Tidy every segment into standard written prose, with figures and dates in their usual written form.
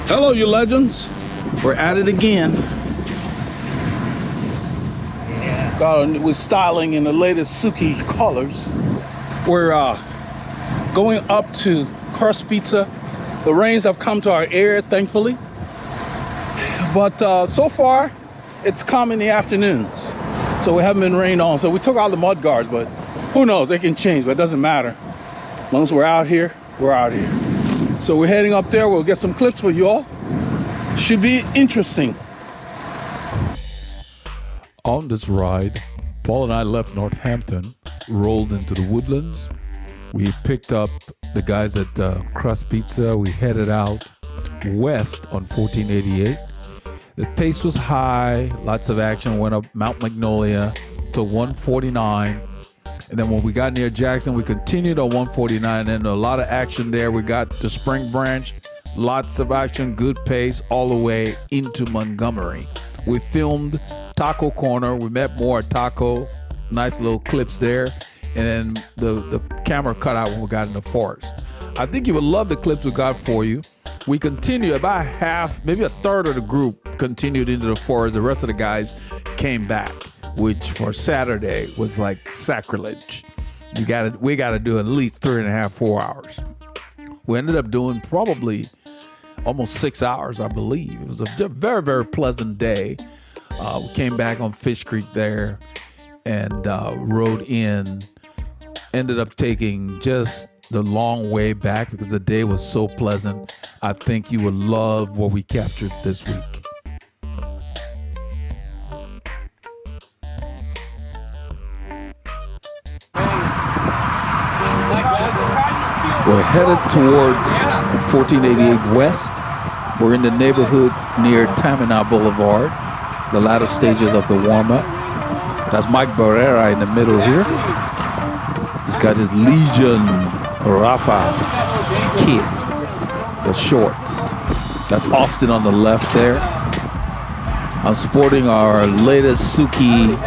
Hello, you legends. We're at it again. We're styling in the latest Souke colors. We're going up to crust pizza. The rains have come to our area, thankfully. But so far, it's calm in the afternoons. So we haven't been rained on. So we took out the mud guards, but who knows? They can change, but it doesn't matter. As long as we're out here, we're out here. So we're heading up there. We'll get some clips for you all. Should be interesting. On this ride, Paul and I left Northampton, rolled into the Woodlands. We picked up the guys at Crust Pizza. We headed out west on 1488. The pace was high, lots of action. Went up Mount Magnolia to 149. And then when we got near Jackson, we continued on 149, and a lot of action there. We got to Springbranch, lots of action, good pace, all the way into Montgomery. We filmed Taco Corner. We met more at Taco, nice little clips there. And then the camera cut out when we got in the forest. I think you would love the clips we got for you. We continued, about half, maybe a third of the group continued into the forest. The rest of the guys came back, which for Saturday was like sacrilege. We got to do at least 3.5, 4 hours. We ended up doing probably almost 6 hours, I believe. It was a very, very pleasant day. We came back on Fish Creek there and rode in. Ended up taking just the long way back because the day was so pleasant. I think you would love what we captured this week. We're headed towards 1488 West. We're in the neighborhood near Tamina Boulevard, the latter stages of the warm-up. That's Mike Barrera in the middle here. He's got his Legion Rafa kit, the shorts. That's Austin on the left there. I'm sporting our latest Souke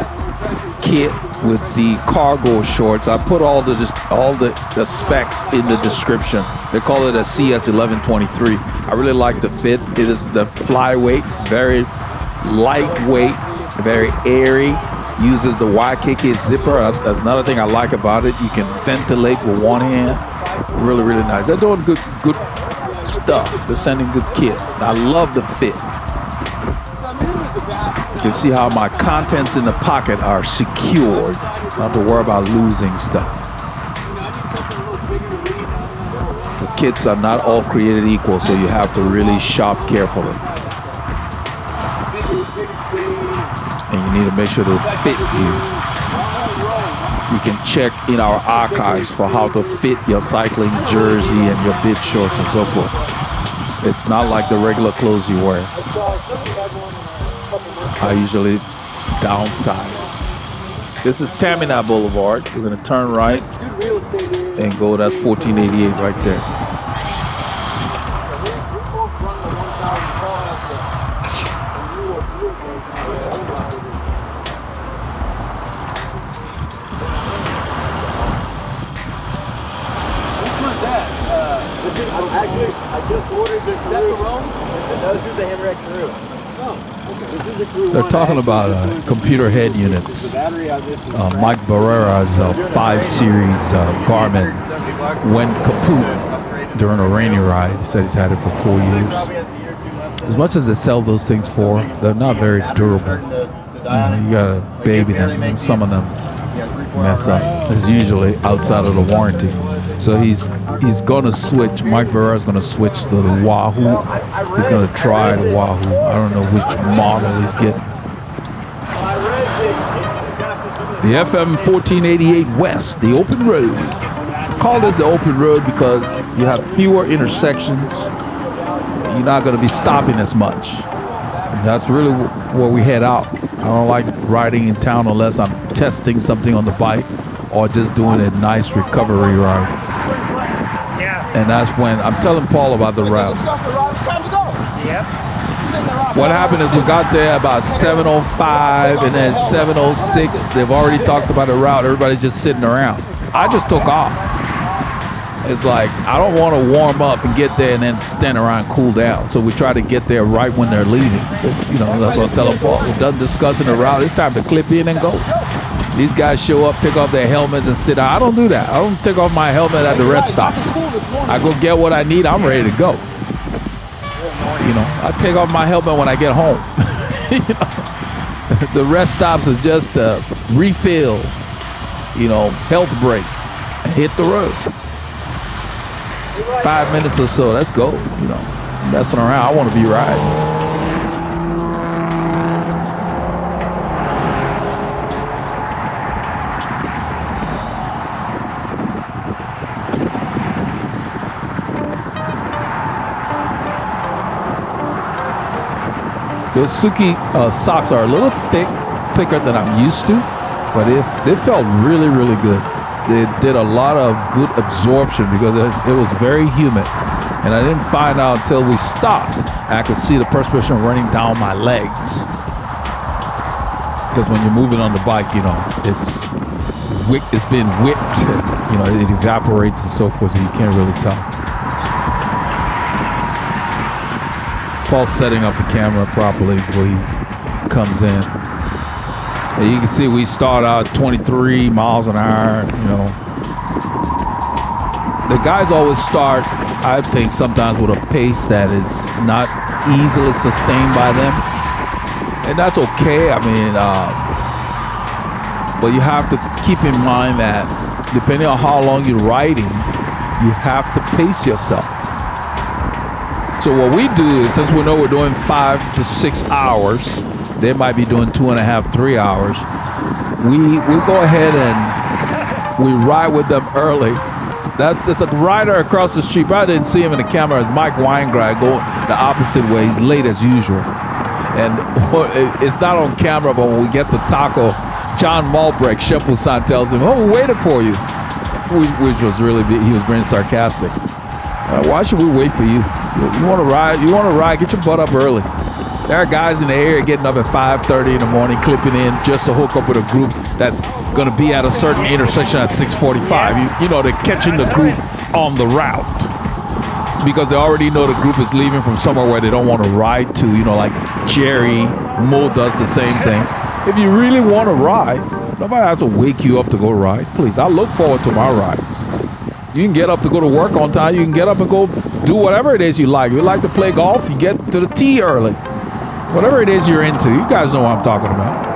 kit with the cargo shorts. I put all the specs in the description. They call it a CS1123. I really like the fit. It is the flyweight, very lightweight, very airy. Uses the YKK zipper. That's another thing I like about it. You can ventilate with one hand. Really, really nice. They're doing good stuff. They're sending good kit. I love the fit. You can see how my contents in the pocket are secured. I don't have to worry about losing stuff. The kits are not all created equal, so you have to really shop carefully. And you need to make sure they fit you. You can check in our archives for how to fit your cycling jersey and your bib shorts and so forth. It's not like the regular clothes you wear. I usually downsize. This is Tamina Boulevard. We're going to turn right and go. That's 1488 right there. I just ordered this. Is that the Rome? No, this is the Hammerhead Crew. Oh, okay. This is a Crew. They're talking about computer head units. Mike Barrera's 5 Series Garmin went kaput during a rainy ride. He said he's had it for 4 years. As much as they sell those things for, they're not very durable. You gotta baby them, and some of them mess up. It's usually outside of the warranty. So he's going to switch. Mike Barrera's going to switch to the Wahoo. He's going to try the Wahoo. I don't know which model he's getting. The FM1488 West, the open road. Call this the open road because you have fewer intersections. You're not going to be stopping as much. And that's really where we head out. I don't like riding in town unless I'm testing something on the bike or just doing a nice recovery ride. And that's when I'm telling Paul about the route. What happened is we got there about 7:05 and then 7:06. They've already talked about the route. Everybody's just sitting around. I just took off. It's like, I don't want to warm up and get there and then stand around and cool down. So we try to get there right when they're leaving. You know, that's what I tell them, Paul. We're done discussing the route. It's time to clip in and go. These guys show up, take off their helmets and sit down. I don't do that. I don't take off my helmet at the rest stops. I go get what I need. I'm ready to go. You know, I take off my helmet when I get home. You know, the rest stops is just a refill, you know, health break. Hit the road. 5 minutes or so, let's go. You know, messing around. I want to be riding. Those Souke socks are a little thicker than I'm used to, but they felt really, really good. They did a lot of good absorption because it was very humid. And I didn't find out until we stopped. I could see the perspiration running down my legs. Because when you're moving on the bike, you know, it's been whipped. You know, it evaporates and so forth, so you can't really tell. Paul's setting up the camera properly before he comes in. And you can see we start out 23 miles an hour, you know. The guys always start, I think, sometimes with a pace that is not easily sustained by them. And that's okay. I mean, but you have to keep in mind that depending on how long you're riding, you have to pace yourself. So what we do is, since we know we're doing 5 to 6 hours, they might be doing 2.5, 3 hours. We go ahead and we ride with them early. That's a rider across the street. But I didn't see him in the camera. It's Mike Weingrad going the opposite way. He's late as usual. And it's not on camera, but when we get the taco, John Malbrecht, Chef Poussin, tells him, "Oh, we waited for you," which was really big. He was being sarcastic. Why should we wait for you? You want to ride? You want to ride? Get your butt up early. There are guys in the area getting up at 5:30 in the morning, clipping in just to hook up with a group that's going to be at a certain intersection at 6:45. You know, they're catching the group on the route because they already know the group is leaving from somewhere where they don't want to ride to. You know, like Jerry, Mo does the same thing. If you really want to ride, nobody has to wake you up to go ride. Please, I look forward to my rides. You can get up to go to work on time. You can get up and go do whatever it is you like. You like to play golf, you get to the tee early. Whatever it is you're into, you guys know what I'm talking about.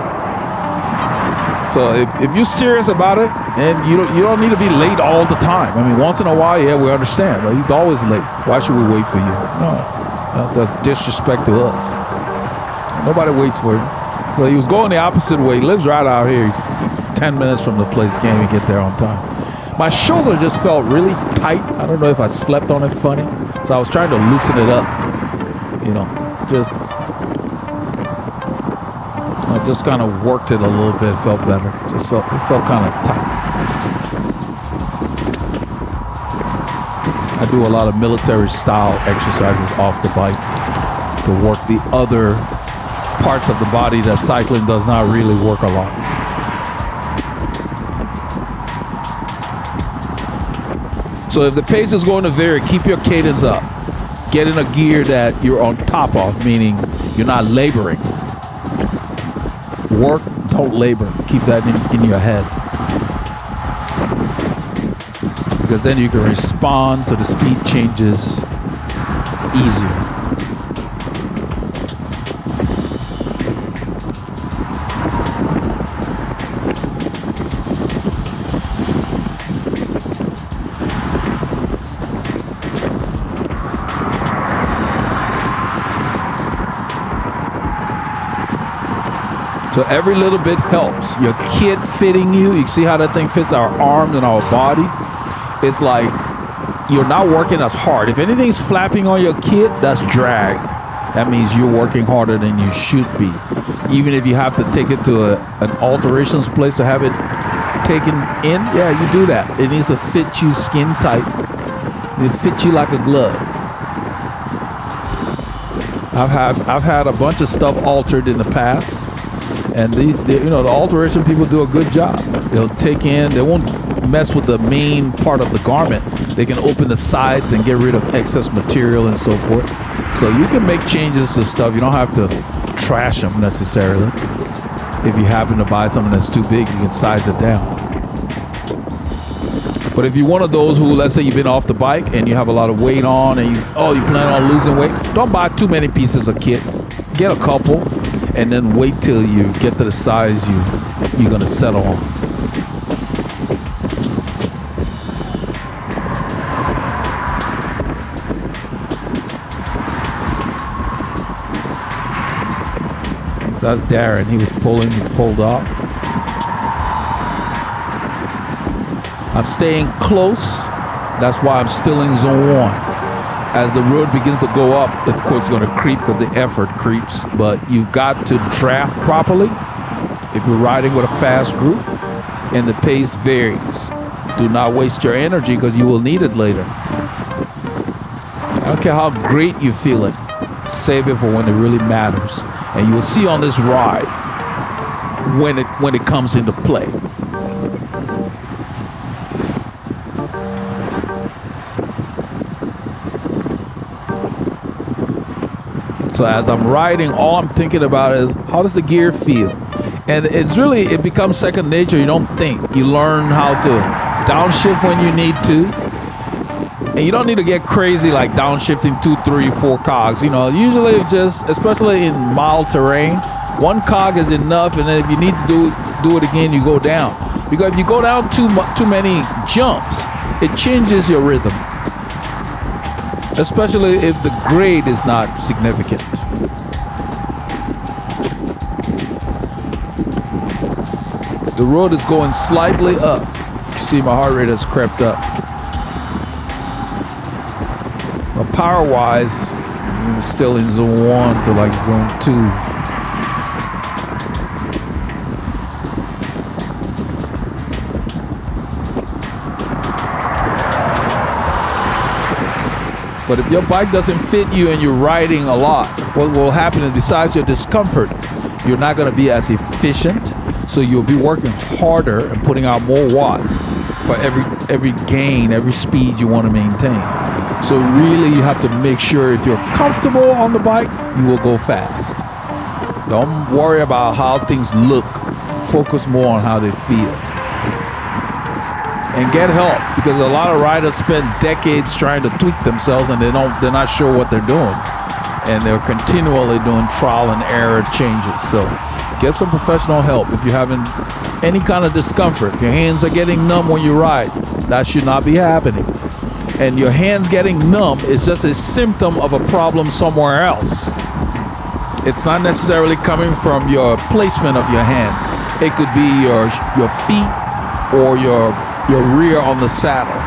So if you're serious about it, and you don't need to be late all the time. I mean, once in a while, yeah, we understand, but he's always late. Why should we wait for you? No, that's disrespect to us. Nobody waits for you. So he was going the opposite way. He lives right out here. He's 10 minutes from the place. Can't even get there on time. My shoulder just felt really tight. I don't know if I slept on it funny. So I was trying to loosen it up. You know, I just kind of worked it a little bit. Felt better. It felt kind of tight. I do a lot of military style exercises off the bike to work the other parts of the body that cycling does not really work a lot. So if the pace is going to vary, keep your cadence up. Get in a gear that you're on top of, meaning you're not laboring. Work, don't labor. Keep that in your head. Because then you can respond to the speed changes easier. So every little bit helps. Your kit fitting you. You see how that thing fits our arms and our body? It's like you're not working as hard. If anything's flapping on your kit, that's drag. That means you're working harder than you should be. Even if you have to take it to an alterations place to have it taken in, yeah, you do that. It needs to fit you skin tight. It fits you like a glove. I've had a bunch of stuff altered in the past. And the alteration people do a good job. They'll take in, they won't mess with the main part of the garment, they can open the sides and get rid of excess material and so forth. So you can make changes to stuff. You don't have to trash them necessarily. If you happen to buy something that's too big, you can size it down. But if you're one of those who, let's say you've been off the bike and you have a lot of weight on and you plan on losing weight, don't buy too many pieces of kit. Get a couple and then wait till you get to the size you're going to settle on. So that's Darren. He was pulling, he's pulled off. I'm staying close. That's why I'm still in zone 1. As the road begins to go up, of course, it's going to creep because the effort creeps. But you've got to draft properly if you're riding with a fast group, and the pace varies. Do not waste your energy because you will need it later. I don't care how great you're feeling. Save it for when it really matters. And you will see on this ride when it comes into play. So as I'm riding, all I'm thinking about is, how does the gear feel? And it becomes second nature. You don't think. You learn how to downshift when you need to. And you don't need to get crazy like downshifting 2, 3, 4 cogs. Usually just, especially in mild terrain, 1 cog is enough. And then if you need to do it again, you go down. Because if you go down too many jumps, it changes your rhythm. Especially if the grade is not significant. The road is going slightly up. You see my heart rate has crept up. But power-wise, I'm still in zone 1 to like zone 2. But if your bike doesn't fit you and you're riding a lot, what will happen is, besides your discomfort, you're not going to be as efficient. So you'll be working harder and putting out more watts for every gain, every speed you want to maintain. So really you have to make sure if you're comfortable on the bike, you will go fast. Don't worry about how things look. Focus more on how they feel. And get help, because a lot of riders spend decades trying to tweak themselves and they're not sure what they're doing. And they're continually doing trial and error changes. So get some professional help if you're having any kind of discomfort. If your hands are getting numb when you ride, that should not be happening. And your hands getting numb is just a symptom of a problem somewhere else. It's not necessarily coming from your placement of your hands. It could be your feet or your rear on the saddle.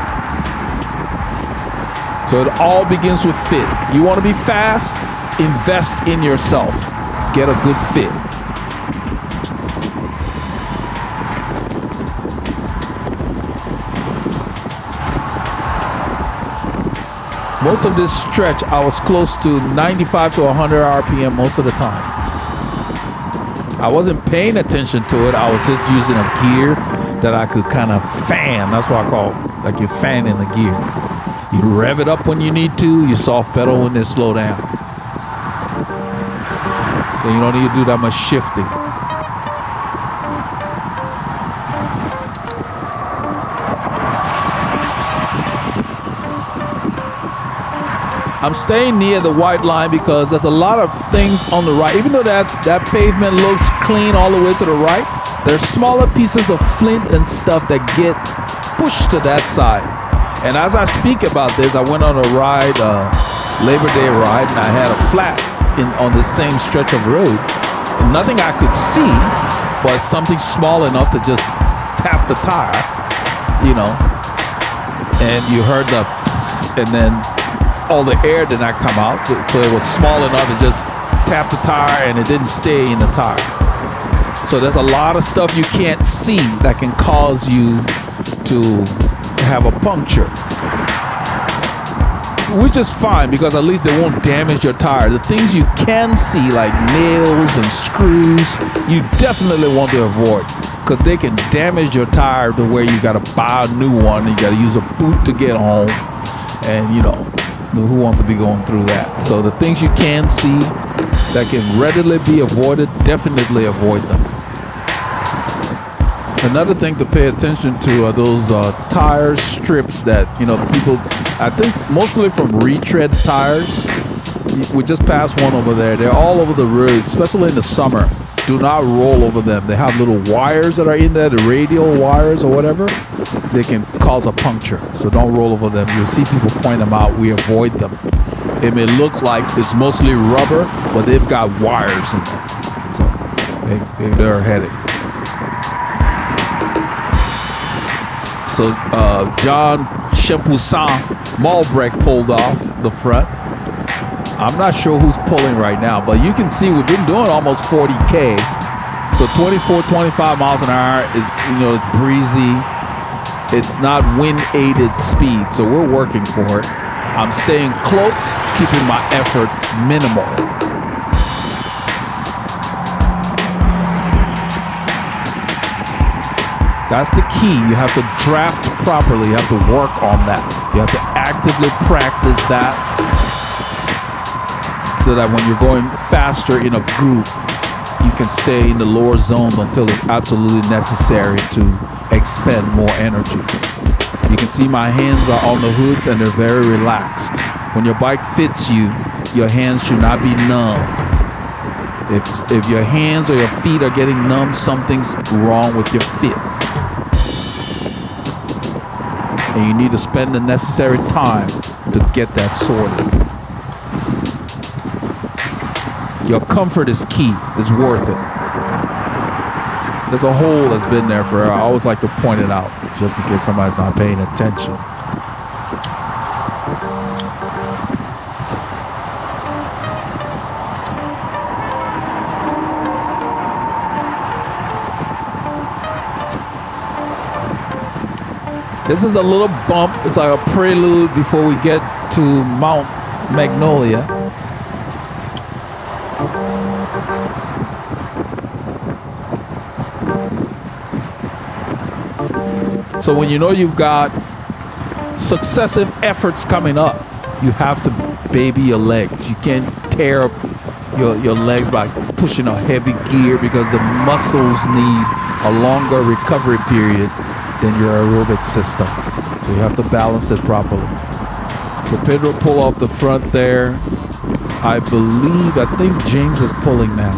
So it all begins with fit. You want to be fast? Invest in yourself. Get a good fit. Most of this stretch, I was close to 95 to 100 RPM most of the time. I wasn't paying attention to it. I was just using a gear that I could kind of fan. That's what I call, like you're fanning the gear. You rev it up when you need to. You soft pedal when they slow down. So you don't need to do that much shifting. I'm staying near the white line because there's a lot of things on the right. Even though that pavement looks clean all the way to the right, there's smaller pieces of flint and stuff that get pushed to that side. And as I speak about this, I went on a ride, Labor Day ride, and I had a flat on the same stretch of road. And nothing I could see, but something small enough to just tap the tire, and you heard the psst, and then all the air did not come out, so it was small enough to just tap the tire and it didn't stay in the tire. So there's a lot of stuff you can't see that can cause you to have a puncture, which is fine because at least they won't damage your tire. The things you can see, like nails and screws, you definitely want to avoid. because they can damage your tire to where you got to buy a new one. You got to use a boot to get home. And, you know, who wants to be going through that? So the things you can see that can readily be avoided, definitely avoid them. Another thing to pay attention to are those tire strips that, you know, people, I think mostly from retread tires. We just passed one over there. They're all over the road, especially in the summer. Do not roll over them. They have little wires that are in there, the radial wires or whatever. They can cause a puncture. So don't roll over them. You'll see people point them out. We avoid them. It may look like it's mostly rubber, but they've got wires in there. So they're a headache. So John Champoussin Malbrek pulled off the front. I'm not sure who's pulling right now, but you can see we've been doing almost 40K. So 24, 25 miles an hour is, you know, it's breezy. It's not wind aided speed, so we're working for it. I'm staying close, keeping my effort minimal. That's the key. You have to draft properly. You have to work on that. You have to actively practice that so that when you're going faster in a group, you can stay in the lower zones until it's absolutely necessary to expend more energy. You can see my hands are on the hoods and they're very relaxed. When your bike fits you, your hands should not be numb. If your hands or your feet are getting numb, something's wrong with your fit. And you need to spend the necessary time to get that sorted. Your comfort is key. It's worth it. There's a hole that's been there forever. I always like to point it out just in case somebody's not paying attention. This is a little bump. It's like a prelude before we get to Mount Magnolia. So when you know you've got successive efforts coming up, you have to baby your legs. You can't tear up your legs by pushing a heavy gear because the muscles need a longer recovery period than your aerobic system. So you have to balance it properly. So Pedro pull off the front there. I think James is pulling now.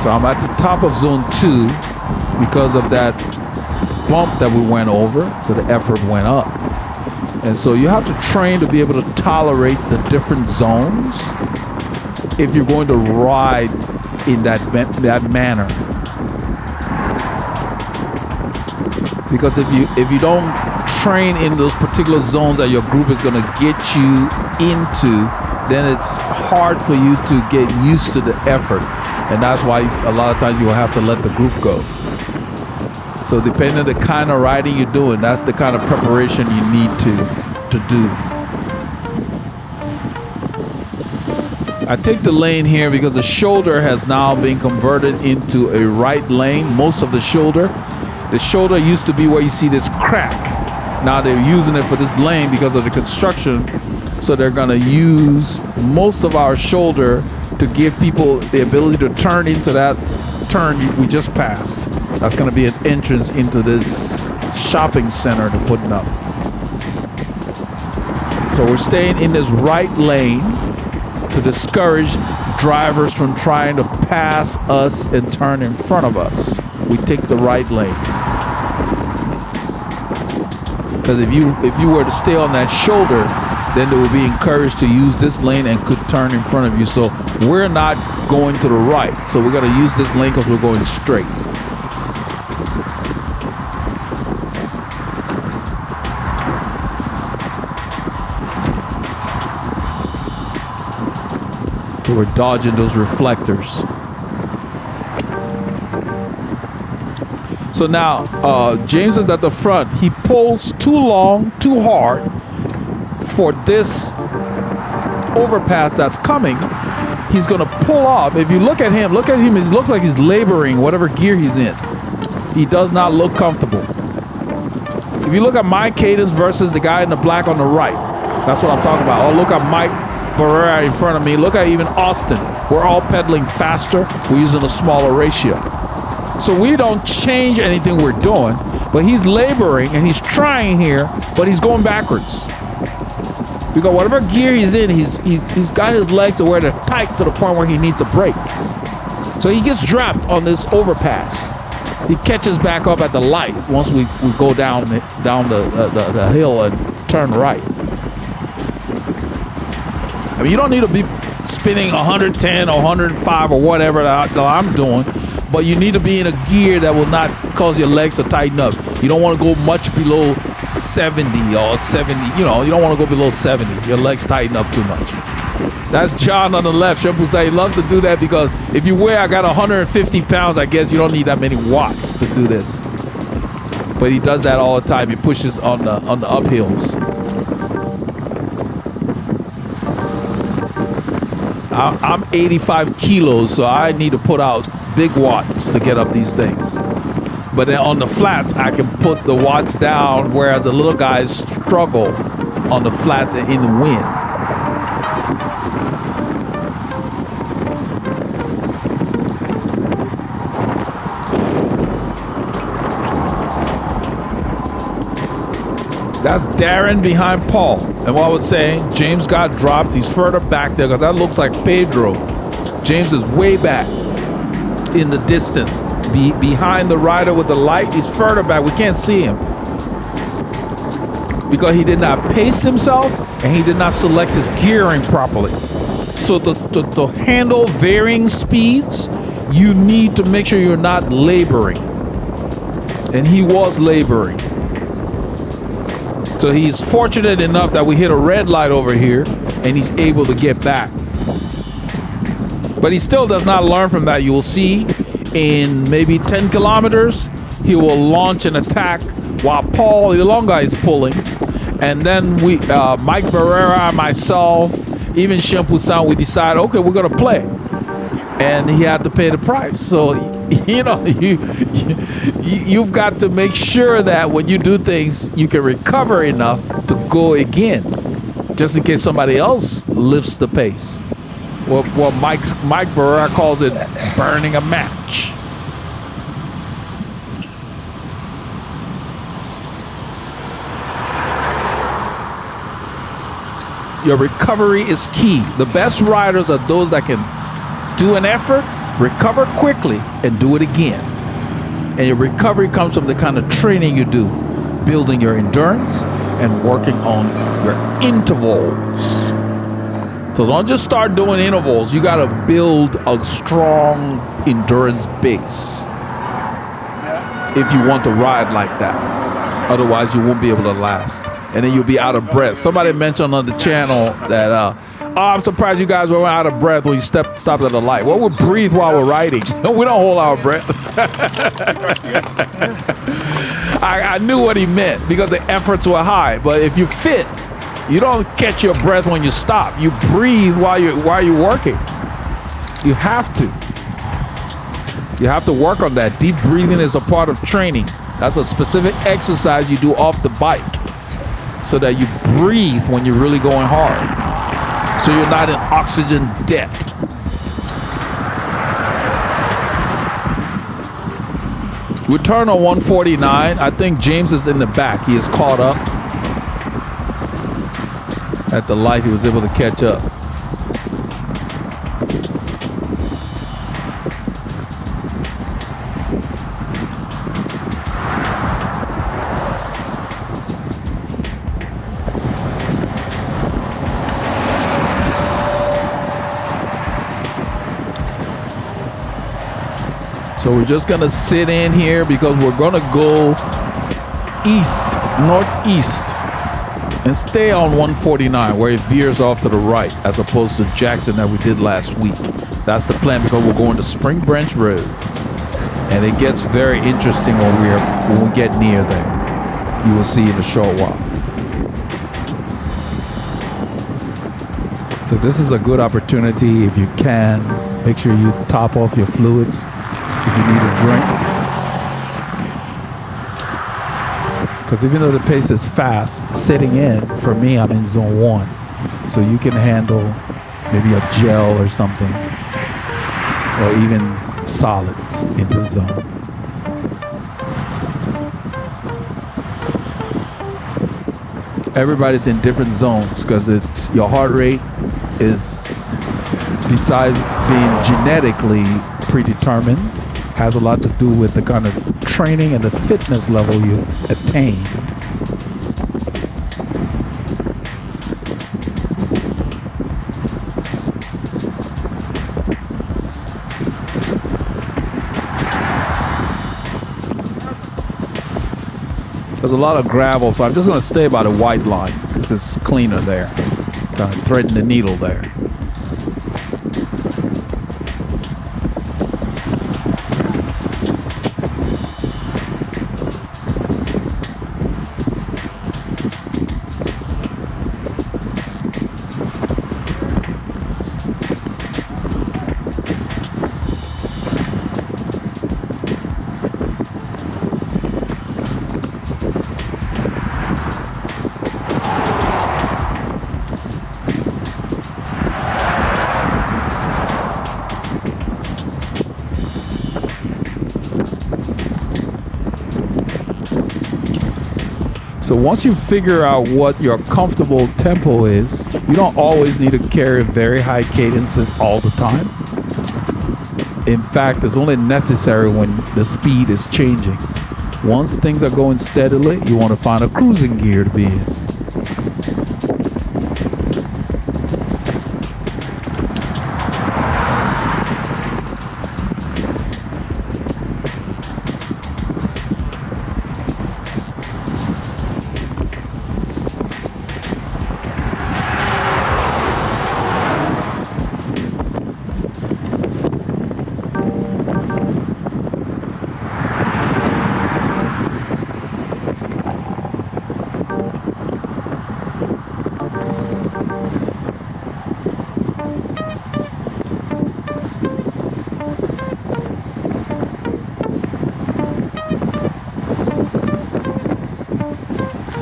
So I'm at the top of zone 2 because of that bump that we went over, so the effort went up. And so you have to train to be able to tolerate the different zones if you're going to ride in that manner. Because if you don't train in those particular zones that your group is going to get you into, then it's hard for you to get used to the effort. And that's why a lot of times you will have to let the group go. So depending on the kind of riding you're doing, that's the kind of preparation you need to do. I take the lane here because the shoulder has now been converted into a right lane. Most of the shoulder used to be where you see this crack. Now they're using it for this lane because of the construction. So they're gonna use most of our shoulder to give people the ability to turn into that turn we just passed. That's gonna be an entrance into this shopping center they're putting up. So we're staying in this right lane to discourage drivers from trying to pass us and turn in front of us. We take the right lane. Because if you were to stay on that shoulder, then they will be encouraged to use this lane and could turn in front of you. So we're not going to the right. So we're going to use this lane because we're going straight. So we're dodging those reflectors. So now James is at the front. He pulls too long, too hard, for this overpass that's coming. He's gonna pull off. If you look at him, it looks like he's laboring whatever gear he's in. He does not look comfortable. If you look at my cadence versus the guy in the black on the right, that's what I'm talking about. Oh, look at Mike Barrera in front of me. Look at even Austin. We're all pedaling faster. We're using a smaller ratio. So we don't change anything we're doing, but he's laboring and he's trying here, but he's going backwards. Because whatever gear he's in, he's got his legs to where they're tight to the point where he needs a break. So he gets dropped on this overpass. He catches back up at the light once we go down the hill and turn right. I mean, you don't need to be spinning 110 or 105 or whatever that I'm doing, but you need to be in a gear that will not cause your legs to tighten up. You don't want to go much below 70 or 70. You don't want to go below 70. Your legs tighten up too much. That's John on the left. Shempusa, he loves to do that because if you weigh, I got 150 pounds, I guess you don't need that many watts to do this. But he does that all the time. He pushes on the uphills. I'm 85 kilos, so I need to put out big watts to get up these things. But then on the flats, I can put the watts down, whereas the little guys struggle on the flats and in the wind. That's Darren behind Paul. And what I was saying, James got dropped. He's further back there because that looks like Pedro. James is way back in the distance. Behind the rider with the light, he's further back. We can't see him because he did not pace himself and he did not select his gearing properly. So to handle varying speeds, you need to make sure you're not laboring. And he was laboring. So he's fortunate enough that we hit a red light over here and he's able to get back. But he still does not learn from that. You will see in maybe 10 kilometers, he will launch an attack while Paul, the long guy, is pulling. And then we, Mike Barrera, myself, even Shempusa, we decide, okay, we're going to play. And he had to pay the price. So, you've got to make sure that when you do things, you can recover enough to go again, just in case somebody else lifts the pace. Well, Mike Barrera calls it burning a match. Your recovery is key. The best riders are those that can do an effort, recover quickly, and do it again. And your recovery comes from the kind of training you do, building your endurance and working on your intervals. So don't just start doing intervals. You got to build a strong endurance base if you want to ride like that. Otherwise, you won't be able to last. And then you'll be out of breath. Somebody mentioned on the channel that, I'm surprised you guys were out of breath when you stopped at the light. Well, we breathe while we're riding. We don't hold our breath. I knew what he meant because the efforts were high. But if you fit, you don't catch your breath when you stop. You breathe while you're working. You have to. You have to work on that. Deep breathing is a part of training. That's a specific exercise you do off the bike so that you breathe when you're really going hard. So you're not in oxygen debt. We turn on 149. I think James is in the back. He is caught up. At the light, he was able to catch up. So we're just gonna sit in here because we're gonna go east, northeast, and stay on 149 where it veers off to the right as opposed to Jackson that we did last week. That's the plan because we're going to Springbranch Road. And it gets very interesting when we get near there. You will see in a short while. So this is a good opportunity. If you can, make sure you top off your fluids if you need a drink. Because even though the pace is fast, sitting in, for me, I'm in zone 1. So you can handle maybe a gel or something, or even solids in the zone. Everybody's in different zones because it's your heart rate is, besides being genetically predetermined, has a lot to do with the kind of training and the fitness level you attained. There's a lot of gravel, so I'm just going to stay by the white line because it's cleaner there. Kind of threading the needle there. So once you figure out what your comfortable tempo is, you don't always need to carry very high cadences all the time. In fact, it's only necessary when the speed is changing. Once things are going steadily, you want to find a cruising gear to be in.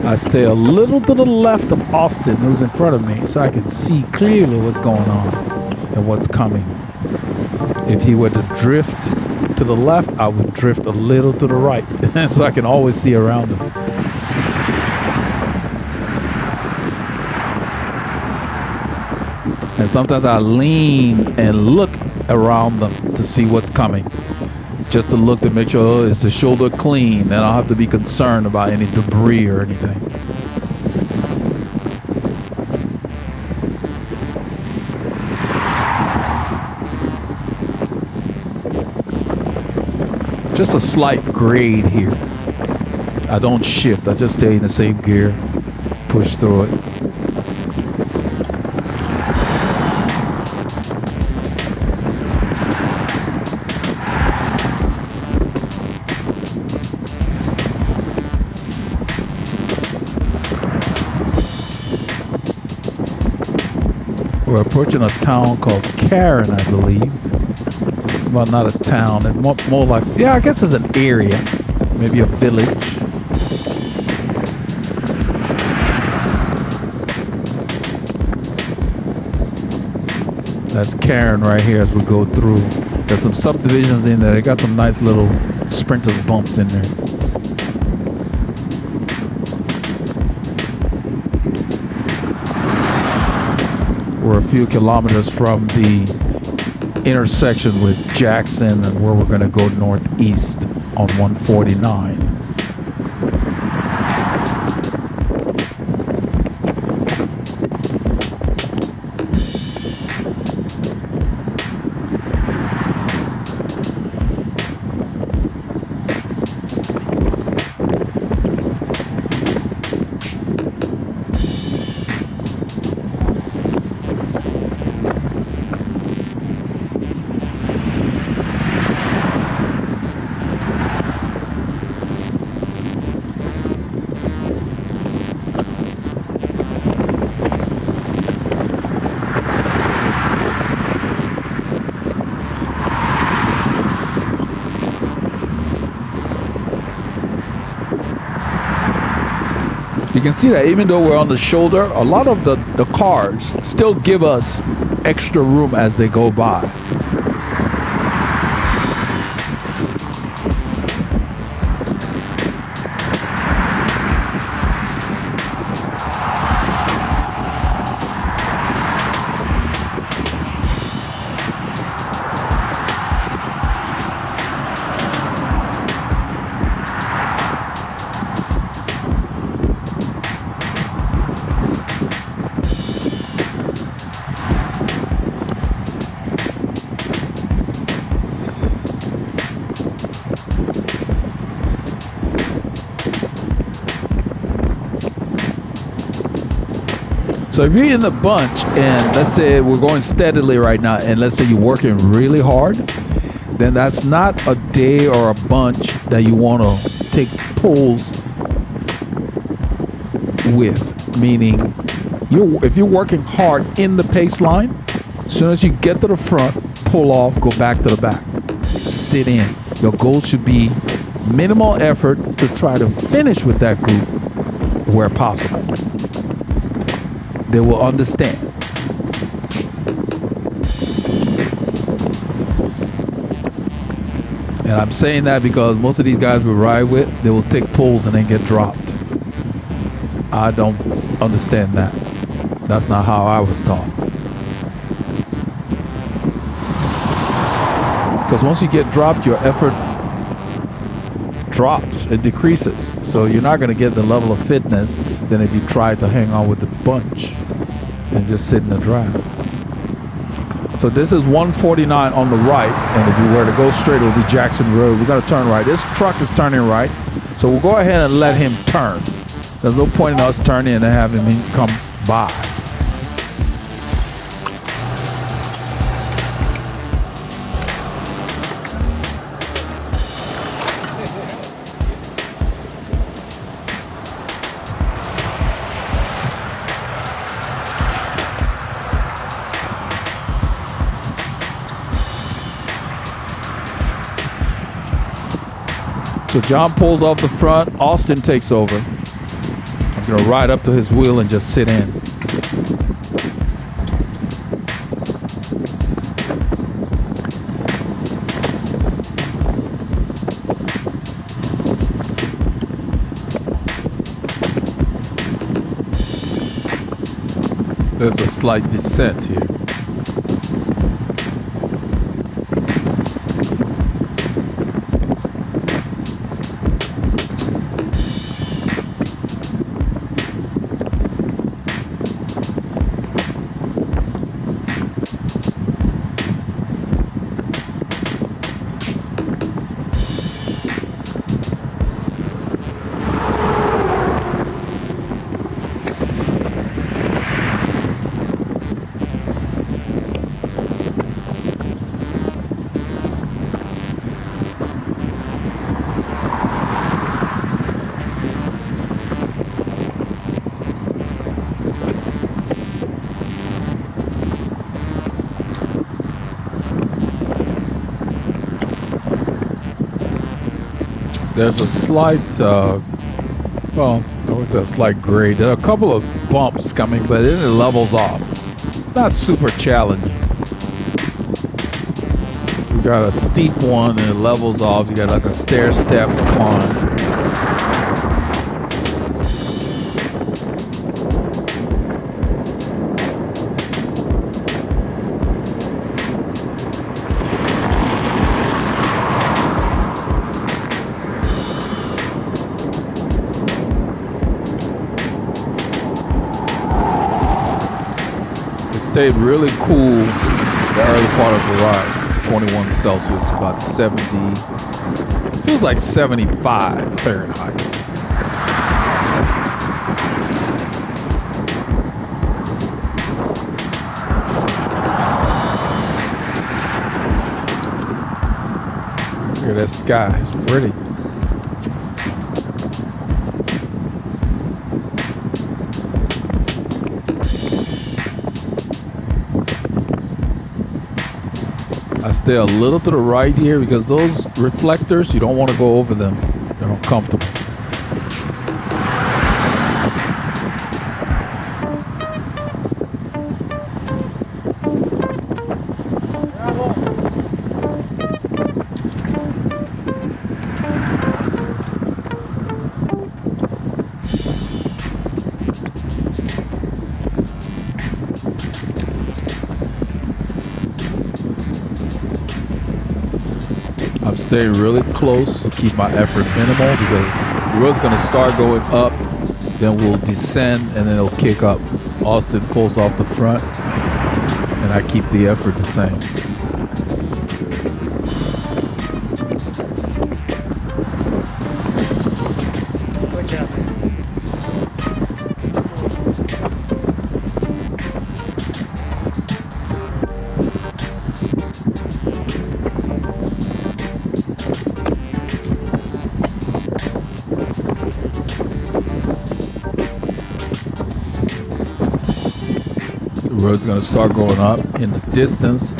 I stay a little to the left of Austin, who's in front of me, so I can see clearly what's going on and what's coming. If he were to drift to the left, I would drift a little to the right, so I can always see around him. And sometimes I lean and look around them to see what's coming. Just to look to make sure, oh, is the shoulder clean? Then I'll have to be concerned about any debris or anything. Just a slight grade here. I don't shift, I just stay in the same gear, push through it. We're approaching a town called Karen, I believe. Well, not a town, and more like, yeah, I guess it's an area, maybe a village. That's Karen right here as we go through. There's some subdivisions in there. They got some nice little sprinters bumps in there. We're a few kilometers from the intersection with Jackson and where we're going to go northeast on 149. You can see that even though we're on the shoulder, a lot of the cars still give us extra room as they go by. So if you're in the bunch and let's say we're going steadily right now and let's say you're working really hard, then that's not a day or a bunch that you want to take pulls with. Meaning, if you're working hard in the Paceline, as soon as you get to the front, pull off, go back to the back. Sit in. Your goal should be minimal effort to try to finish with that group where possible. They will understand. And I'm saying that because most of these guys we ride with, they will take pulls and then get dropped. I don't understand that. That's not how I was taught. Because once you get dropped, your effort drops, it decreases. So you're not going to get the level of fitness than if you try to hang on with the bunch and just sit in the draft. So this is 149 on the right, and if you were to go straight, it would be Jackson Road. We're going to turn right. This truck is turning right, so we'll go ahead and let him turn. There's no point in us turning and having him come by. So John pulls off the front, Austin takes over. I'm gonna ride up to his wheel and just sit in. There's a slight descent here. There's a slight, well, I would say a slight grade. There are a couple of bumps coming, but it levels off. It's not super challenging. We got a steep one and it levels off. You got like a stair step climb. Stayed really cool the early part of the ride. 21 Celsius, about 70, feels like 75 Fahrenheit. Look at that sky, it's pretty. I stay a little to the right here because those reflectors, you don't want to go over them. They're uncomfortable. staying really close to keep my effort minimal because the road's going to start going up, then we'll descend, and then it'll kick up. Austin pulls off the front, and I keep the effort the same. Good job. The road's going to start going up. In the distance,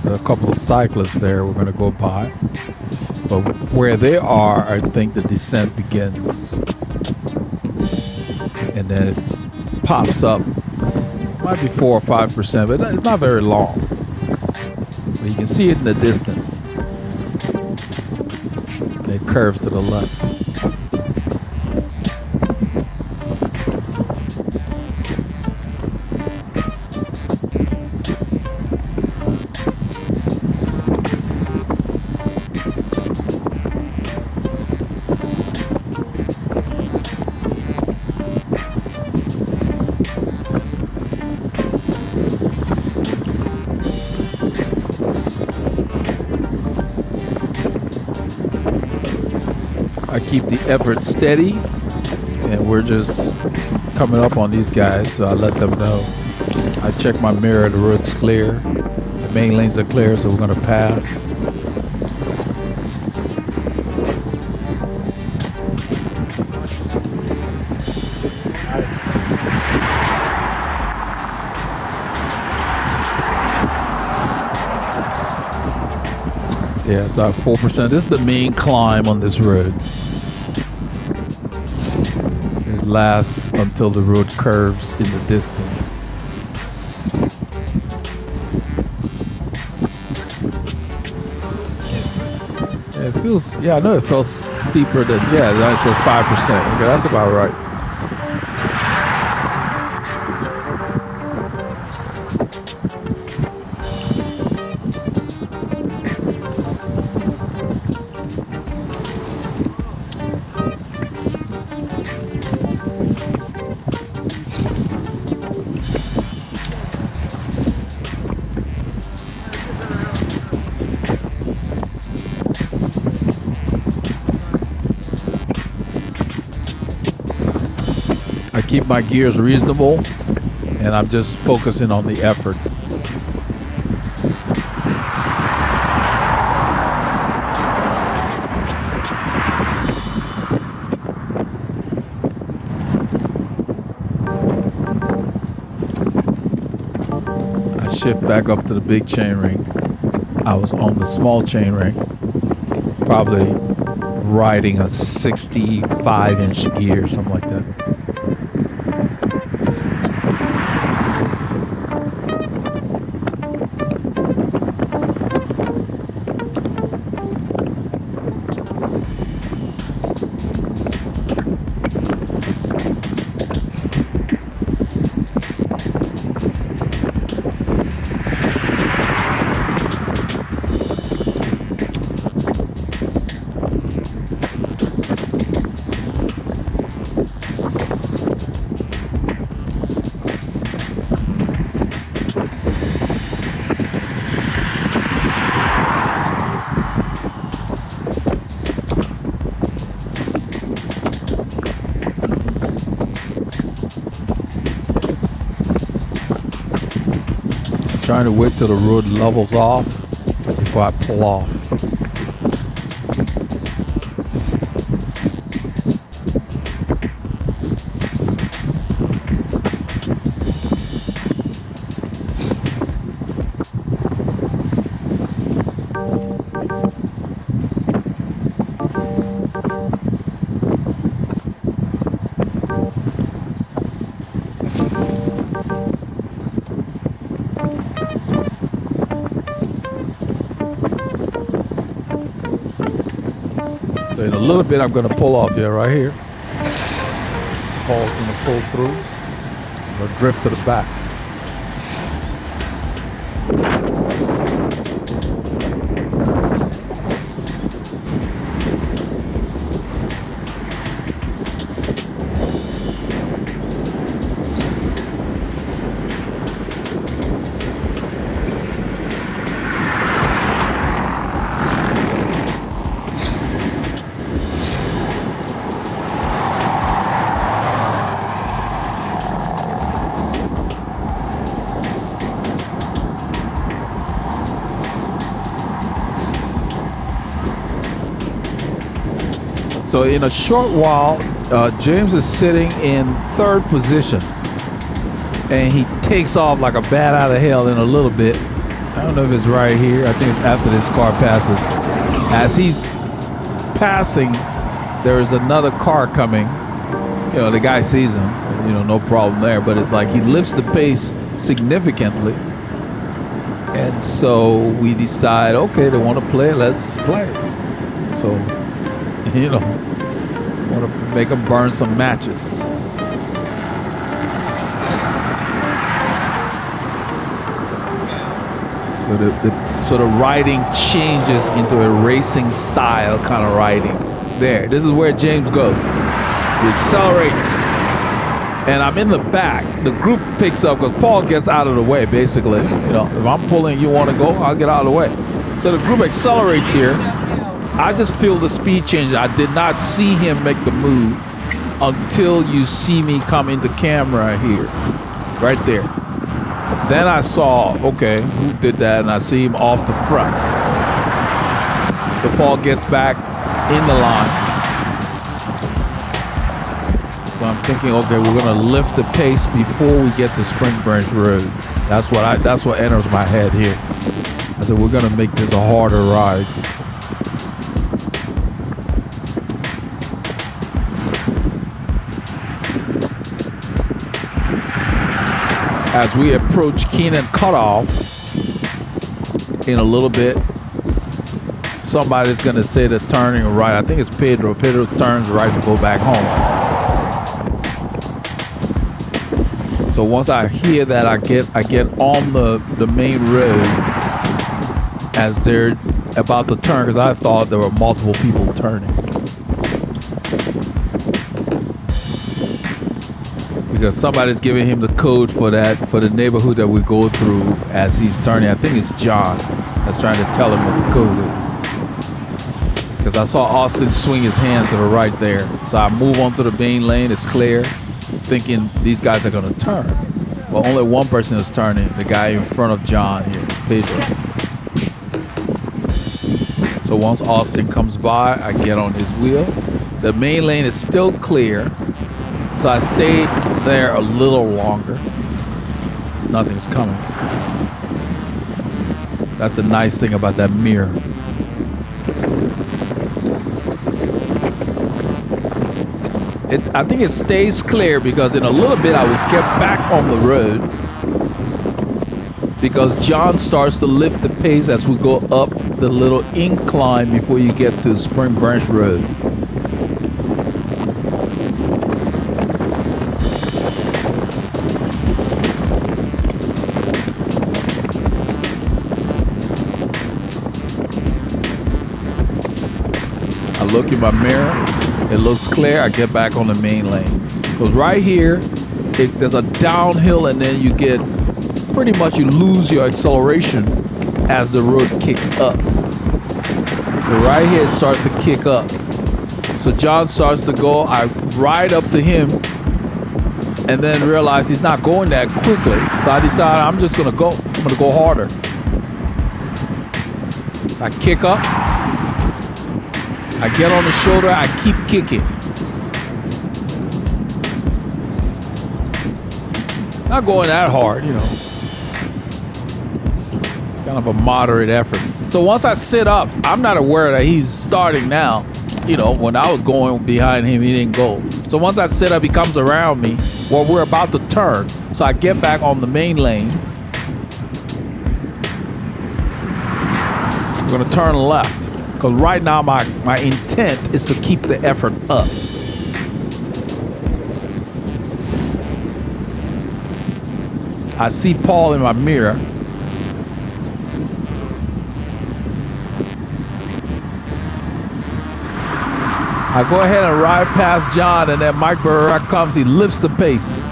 there are a couple of cyclists there we're going to go by. But where they are, I think the descent begins. And then it pops up. Might be 4 or 5%, but it's not very long. But you can see it in the distance. It curves to the left. I keep the effort steady, and we're just coming up on these guys, so I let them know. I check my mirror, the road's clear, the main lanes are clear, so we're going to pass. Yeah, so I have 4%. This is the main climb on this road. It lasts until the road curves in the distance. Yeah, it feels, I know it felt steeper than, it says 5%. Okay, that's about right. Keep my gears reasonable, and I'm just focusing on the effort. I shift back up to the big chain ring. I was on the small chain ring, probably riding a 65-inch gear, something like that. Trying to wait till the road levels off before I pull off. So in a little bit, I'm going to pull off here, right here. Paul's going to pull through. I'm going to drift to the back. So in a short while, James is sitting in third position, and he takes off like a bat out of hell in a little bit. I don't know if it's right here. I think it's after this car passes. As he's passing, there is another car coming. You know, the guy sees him, you know, no problem there, but it's like he lifts the pace significantly. And so we decide, okay, they want to play, let's play. So, you know, want to make them burn some matches. So the riding changes into a racing style kind of riding. There, this is where James goes. He accelerates, and I'm in the back. The group picks up because Paul gets out of the way, basically. You know, if I'm pulling, you want to go, I'll get out of the way. So the group accelerates here. I just feel the speed change. I did not see him make the move until you see me come into camera here, right there. Then I saw, okay, who did that? And I see him off the front. So Paul gets back in the line. So I'm thinking, okay, we're gonna lift the pace before we get to Springbranch Road. That's what enters my head here. I said we're gonna make this a harder ride. As we approach Keenan Cutoff in a little bit, somebody's gonna say the turning right. I think it's Pedro. Pedro turns right to go back home. So once I hear that, I get on the main road as they're about to turn, because I thought there were multiple people turning. Because somebody's giving him the code for the neighborhood that we go through as he's turning. I think it's John that's trying to tell him what the code is. Because I saw Austin swing his hand to the right there. So I move onto the main lane, it's clear, thinking these guys are gonna turn. But only one person is turning, the guy in front of John here, Pedro. So once Austin comes by, I get on his wheel. The main lane is still clear. So I stayed there a little longer. Nothing's coming. That's the nice thing about that mirror. I think it stays clear because in a little bit I would get back on the road because John starts to lift the pace as we go up the little incline before you get to Springbranch Road. Look in my mirror, it looks clear. I get back on the main lane. Because right here, there's a downhill, and then you you lose your acceleration as the road kicks up. So right here, it starts to kick up. So John starts to go. I ride up to him, and then realize he's not going that quickly. So I decide I'm just gonna go. I'm gonna go harder. I kick up. I get on the shoulder, I keep kicking. Not going that hard, you know. Kind of a moderate effort. So once I sit up, I'm not aware that he's starting now. You know, when I was going behind him, he didn't go. So once I sit up, he comes around me. Well, we're about to turn. So I get back on the main lane. We're gonna turn left. Because right now my intent is to keep the effort up. I see Paul in my mirror. I go ahead and ride past John, and then Mike Barrera comes, he lifts the pace.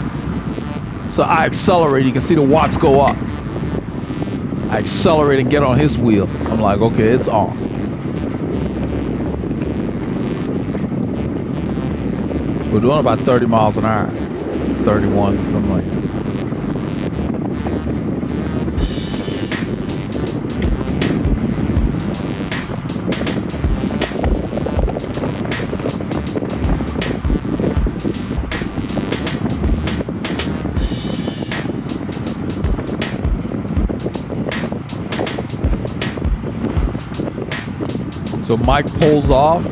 So I accelerate, you can see the watts go up. I accelerate and get on his wheel. I'm like, okay, it's on. We're doing about 30 miles an hour, 31, something like that. So Mike pulls off,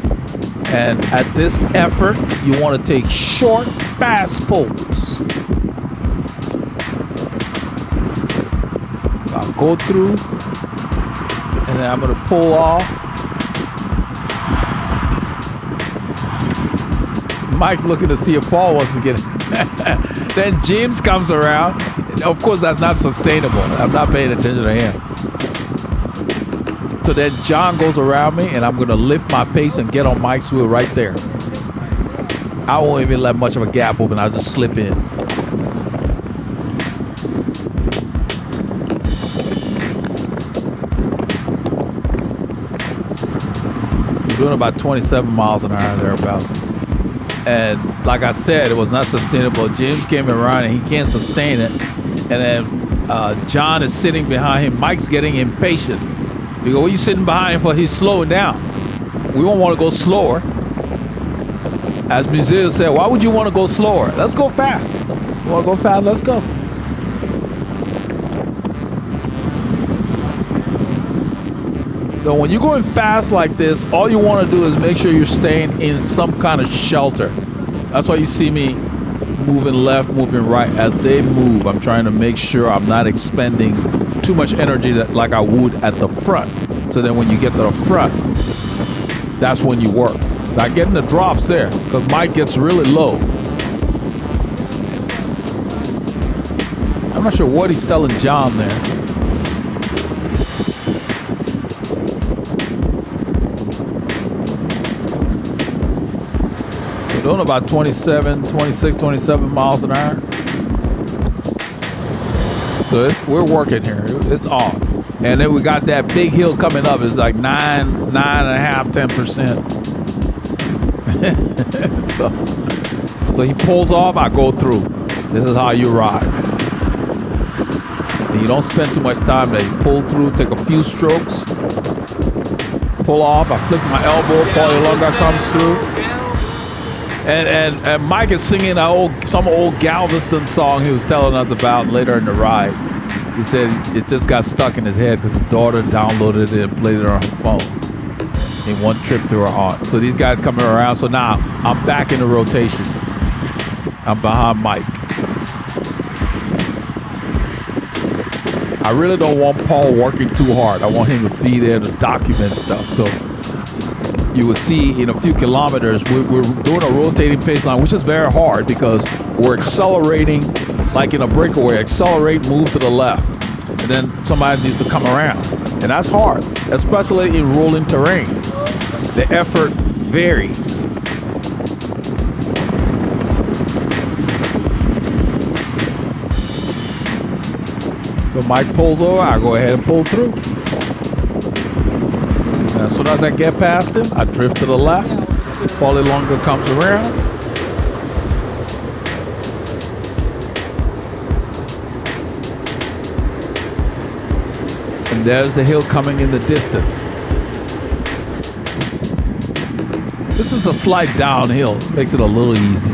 and at this effort, you want to take short, fast pulls. I'll go through, and then I'm going to pull off. Mike's looking to see if Paul wants to get it. Then James comes around. And of course, that's not sustainable. I'm not paying attention to him. So then John goes around me, and I'm going to lift my pace and get on Mike's wheel right there. I won't even let much of a gap open. I'll just slip in. We're doing about 27 miles an hour thereabouts. And like I said, it was not sustainable. James came around and he can't sustain it. And then John is sitting behind him. Mike's getting impatient. We go, what are you sitting behind him for? He's slowing down. We don't want to go slower. As Museum said, why would you want to go slower? Let's go fast. You want to go fast? Let's go. So when you're going fast like this, all you want to do is make sure you're staying in some kind of shelter. That's why you see me moving left, moving right. As they move, I'm trying to make sure I'm not expending too much energy like I would at the front. So then when you get to the front, that's when you work. So I get in the drops there because Mike gets really low. I'm not sure what he's telling John there. Doing about 26, 27 miles an hour. So we're working here. It's on. And then we got that big hill coming up. It's like 9.5, 10%. So he pulls off, I go through. This is how you ride. And you don't spend too much time there. You pull through, take a few strokes, pull off, I flick my elbow, Paul Lunga comes through. And Mike is singing some old Galveston song he was telling us about later in the ride. He said it just got stuck in his head because his daughter downloaded it and played it on her phone in one trip to her aunt. So these guys coming around. So now I'm back in the rotation. I'm behind Mike. I really don't want Paul working too hard. I want him to be there to document stuff. So you will see in a few kilometers, we're doing a rotating Paceline, which is very hard because we're accelerating like in a breakaway. Accelerate, move to the left. And then somebody needs to come around. And that's hard, especially in rolling terrain. The effort varies. So Mike pulls over, I go ahead and pull through. As soon as I get past him, I drift to the left. Paulie Lunga comes around. And there's the hill coming in the distance. This is a slight downhill. Makes it a little easy.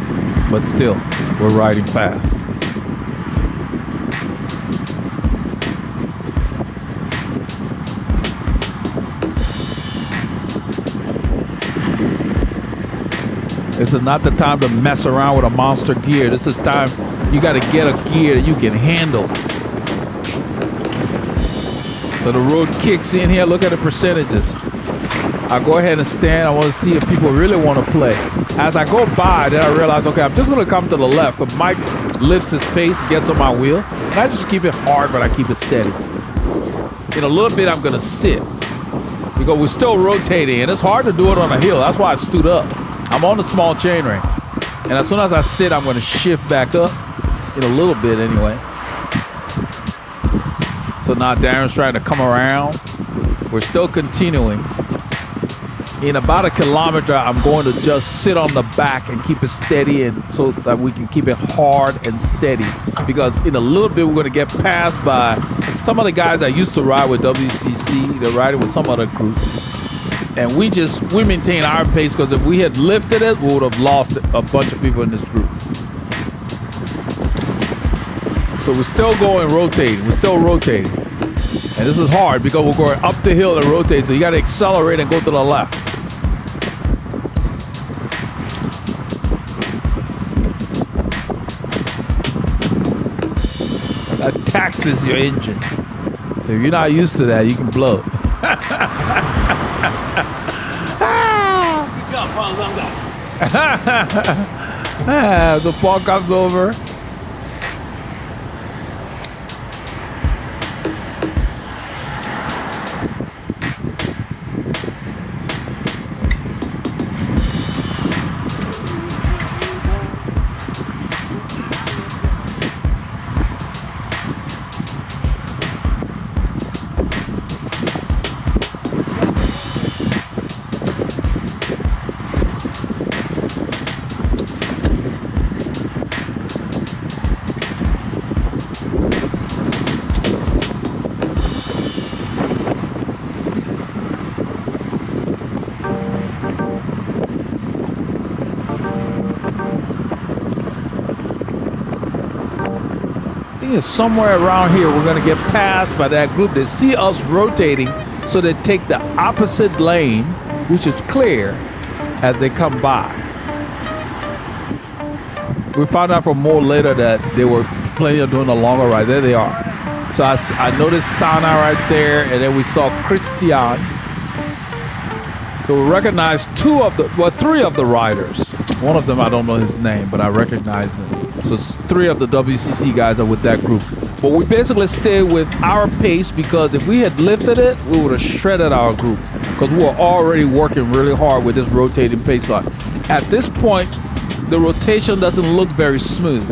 But still, we're riding fast. This is not the time to mess around with a monster gear. This is time you got to get a gear that you can handle. So the road kicks in here. Look at the percentages. I go ahead and stand. I want to see if people really want to play. As I go by, then I realize, okay, I'm just going to come to the left. But Mike lifts his pace, gets on my wheel. And I just keep it hard, but I keep it steady. In a little bit, I'm going to sit. Because we're still rotating, and it's hard to do it on a hill. That's why I stood up. I'm on the small chain ring. And as soon as I sit, I'm going to shift back up in a little bit anyway. So now Darren's trying to come around. We're still continuing. In about a kilometer, I'm going to just sit on the back and keep it steady, and so that we can keep it hard and steady. Because in a little bit, we're going to get passed by some of the guys that used to ride with WCC. They're riding with some other group. And we maintain our pace, because if we had lifted it, we would have lost a bunch of people in this group. So we're still going rotating. We're still rotating. And this is hard because we're going up the hill and rotate, so you got to accelerate and go to the left. That taxes your engine. So if you're not used to that, you can blow. Good job, Paul. Long guy. The Paul comes over. Somewhere around here we're going to get passed by that group. They see us rotating, so they take the opposite lane, which is clear, as they come by. We found out from more later that they were planning on doing a longer ride. There they are. So I noticed Sana right there, and then we saw Christian. So we recognized three of the riders. One of them, I don't know his name, but I recognize him. So 3 of the WCC guys are with that group. But we basically stayed with our pace, because if we had lifted it, we would have shredded our group, because we were already working really hard with this rotating pace line. At this point, the rotation doesn't look very smooth.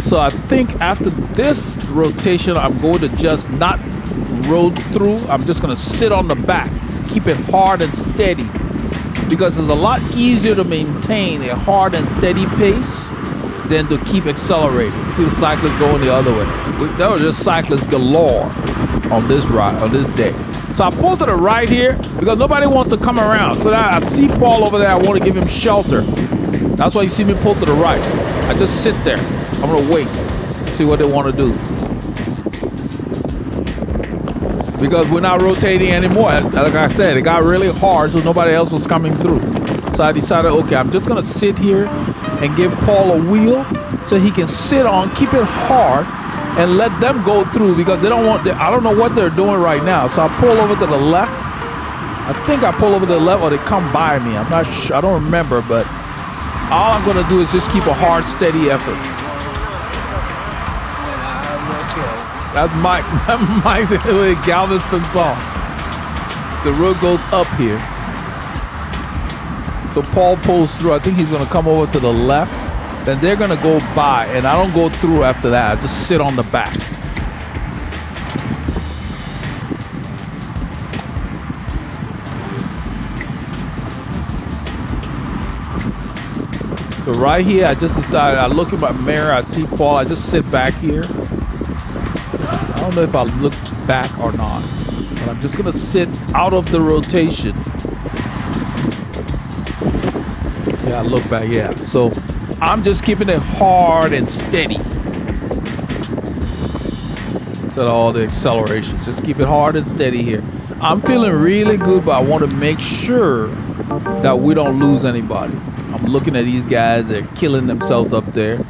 So I think after this rotation, I'm going to just not roll through. I'm just going to sit on the back, keep it hard and steady, because it's a lot easier to maintain a hard and steady pace than to keep accelerating. See the cyclists going the other way. There were just cyclists galore on this ride, on this day. So I pulled to the right here because nobody wants to come around. So now I see Paul over there. I want to give him shelter. That's why you see me pull to the right. I just sit there. I'm gonna wait, see what they want to do. Because we're not rotating anymore. Like I said, it got really hard, so nobody else was coming through. So I decided, okay, I'm just gonna sit here and give Paul a wheel so he can sit on, keep it hard, and let them go through, because they don't want, I don't know what they're doing right now. So I pull over to the left. I think I pull over to the left, or they come by me. I'm not sure, I don't remember, but all I'm gonna do is just keep a hard, steady effort. That's Mike's Galveston song. The road goes up here. So Paul pulls through. I think he's going to come over to the left. Then they're going to go by, and I don't go through after that. I just sit on the back. So right here, I just decided, I look in my mirror, I see Paul, I just sit back here. I don't know if I look back or not, but I'm just going to sit out of the rotation. Yeah, I look back, yeah. So I'm just keeping it hard and steady. Instead of all the accelerations, just keep it hard and steady here. I'm feeling really good, but I want to make sure that we don't lose anybody. I'm looking at these guys, they're killing themselves up there.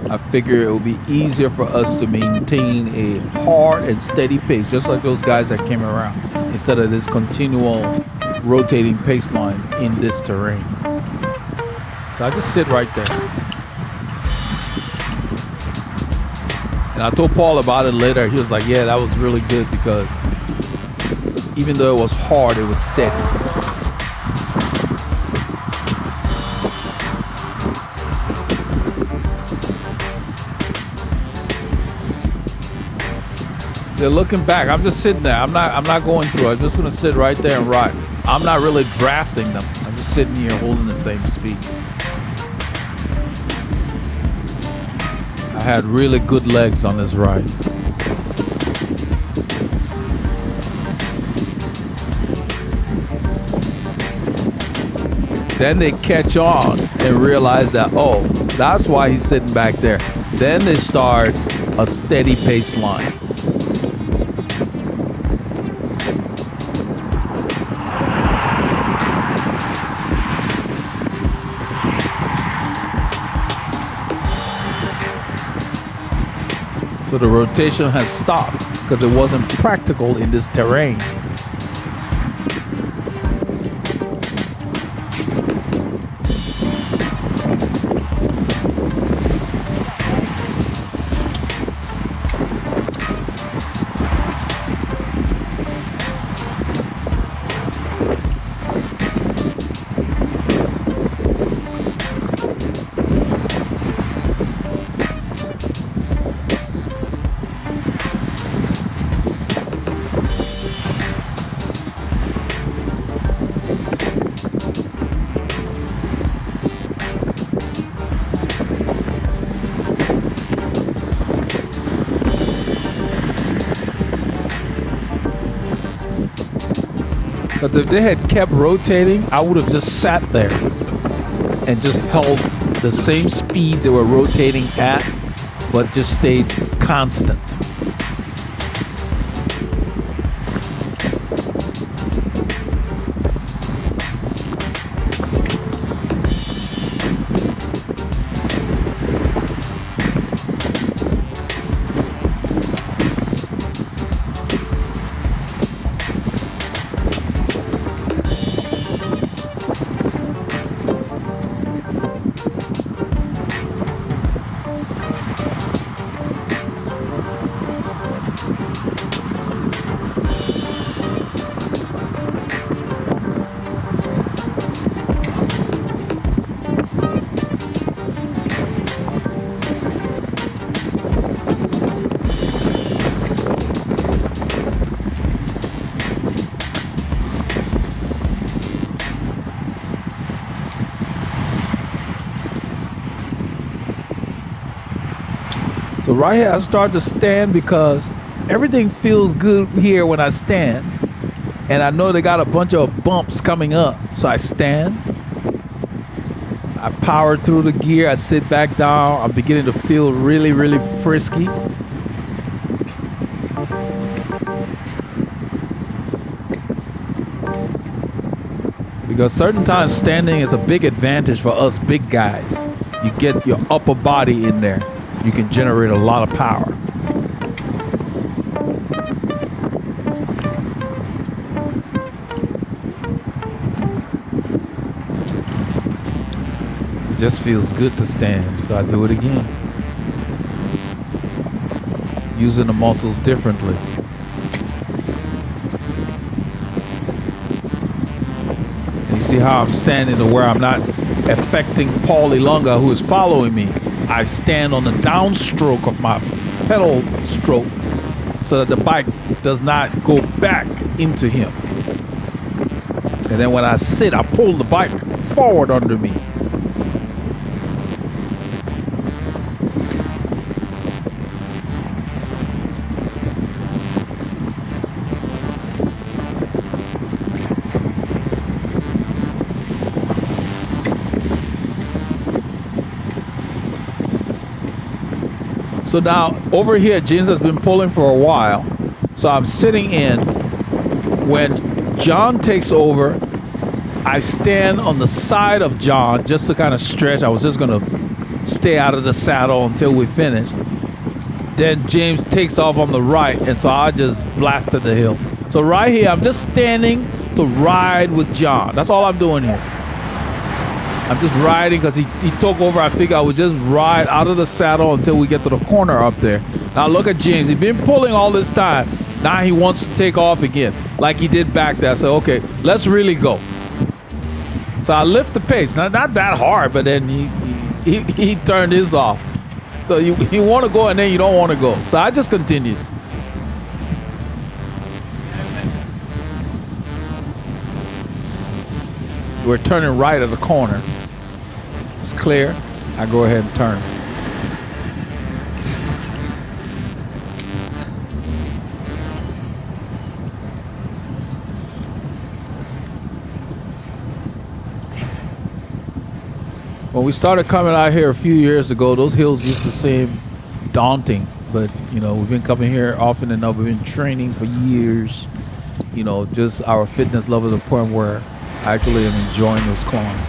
I figure it will be easier for us to maintain a hard and steady pace, just like those guys that came around, instead of this continual rotating pace line in this terrain. So I just sit right there. And I told Paul about it later. He was like, yeah, that was really good, because even though it was hard, it was steady. They're looking back. I'm just sitting there. I'm not going through. I'm just gonna sit right there and ride. I'm not really drafting them. I'm just sitting here holding the same speed. I had really good legs on this ride. Then they catch on and realize that, oh, that's why he's sitting back there. Then they start a steady pace line. So the rotation has stopped because it wasn't practical in this terrain. But if they had kept rotating, I would have just sat there and just held the same speed they were rotating at, but just stayed constant. So right here, I start to stand because everything feels good here when I stand. And I know they got a bunch of bumps coming up. So I stand. I power through the gear. I sit back down. I'm beginning to feel really, really frisky. Because certain times standing is a big advantage for us big guys. You get your upper body in there. You can generate a lot of power. It just feels good to stand, so I do it again. Using the muscles differently. And you see how I'm standing to where I'm not affecting Paulie Lunga, who is following me. I stand on the downstroke of my pedal stroke so that the bike does not go back into him. And then when I sit, I pull the bike forward under me. So now over here, James has been pulling for a while. So I'm sitting in. When John takes over, I stand on the side of John just to kind of stretch. I was just going to stay out of the saddle until we finish. Then James takes off on the right, and so I just blasted the hill. So right here, I'm just standing to ride with John. That's all I'm doing here. I'm just riding because he took over. I figured I would just ride out of the saddle until we get to the corner up there. Now look at James. He's been pulling all this time. Now he wants to take off again like he did back there. I said, okay, let's really go. So I lift the pace. Not that hard, but then he turned his off. So you want to go and then you don't want to go. So I just continued. We're turning right at the corner. It's clear. I go ahead and turn. When we started coming out here a few years ago, those hills used to seem daunting. But, you know, we've been coming here often enough. We've been training for years. You know, just our fitness level to the point where I actually am enjoying those climbs.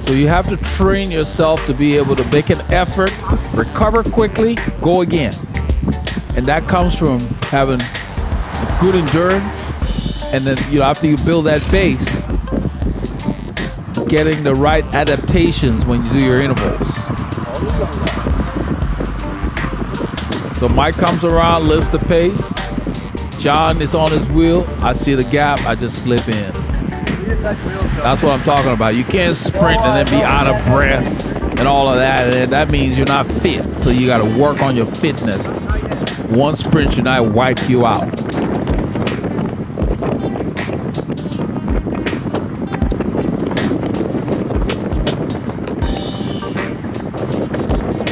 So you have to train yourself to be able to make an effort, recover quickly, go again. And that comes from having good endurance. And then, after you build that base, getting the right adaptations when you do your intervals. So Mike comes around, lifts the pace. John is on his wheel. I see the gap. I just slip in. That's what I'm talking about. You can't sprint and then be out of breath and all of that. And that means you're not fit. So you got to work on your fitness. One sprint should not wipe you out.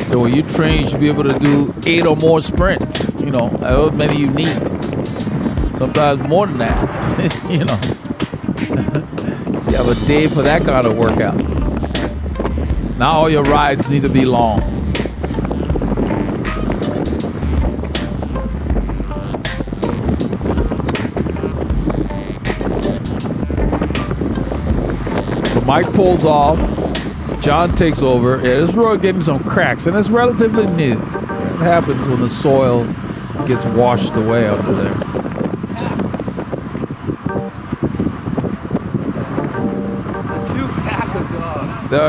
So when you train, you should be able to do 8 or more sprints. However many you need. Sometimes more than that. You have a day for that kind of workout. Now all your rides need to be long. So Mike pulls off. John takes over. Yeah, this road getting some cracks, and it's relatively new. It happens when the soil gets washed away under there.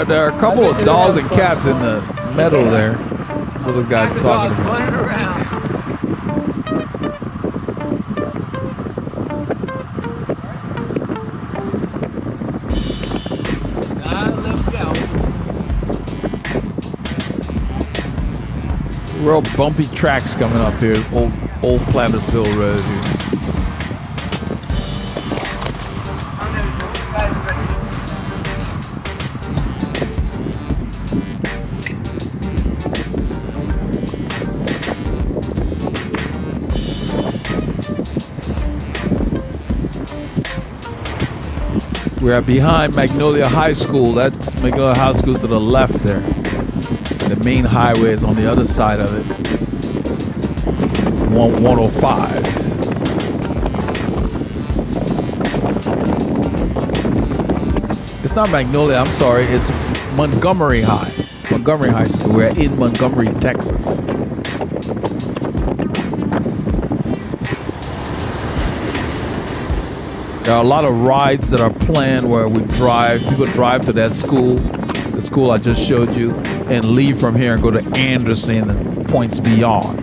There are a couple of dogs and cats in the meadow there. That's what the guys are talking about. Real bumpy tracks coming up here. Old Planetville Road here. We're behind Magnolia High School. That's Magnolia High School to the left there. The main highway is on the other side of it. 105. It's not Magnolia, I'm sorry. It's Montgomery High. Montgomery High School. We're in Montgomery, Texas. There are a lot of rides that are planned where people drive to that school, the school I just showed you, and leave from here and go to Anderson and points beyond.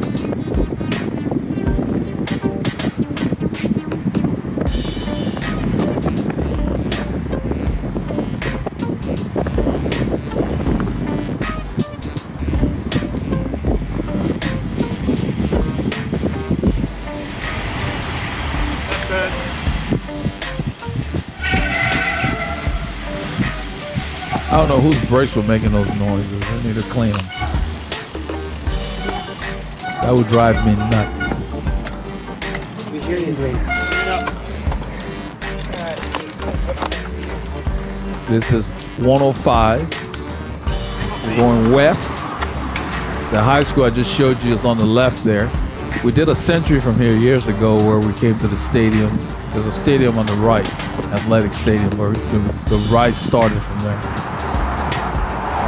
I don't know whose brakes were making those noises. I need to clean them. That would drive me nuts. We hear you, Dwayne. This is 105. We're going west. The high school I just showed you is on the left there. We did a century from here years ago where we came to the stadium. There's a stadium on the right, athletic stadium, where the ride started from there.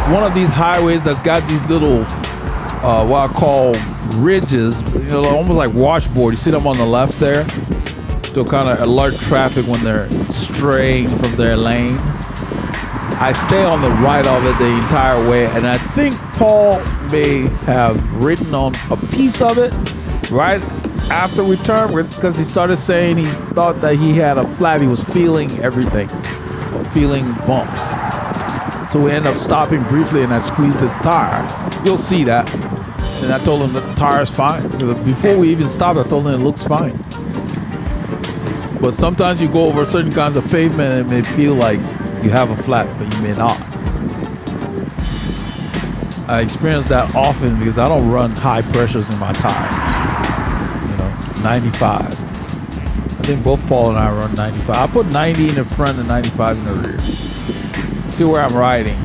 It's one of these highways that's got these little, what I call ridges, almost like washboard. You see them on the left there? To kind of alert traffic when they're straying from their lane. I stay on the right of it the entire way, and I think Paul may have ridden on a piece of it right after we turned, because he started saying he thought that he had a flat. He was feeling everything, feeling bumps. So we end up stopping briefly, and I squeezed his tire. You'll see that. And I told him the tire's fine. Before we even stopped, I told him it looks fine. But sometimes you go over certain kinds of pavement and it may feel like you have a flat, but you may not. I experience that often because I don't run high pressures in my tires. 95. I think both Paul and I run 95. I put 90 in the front and 95 in the rear. See where I'm riding.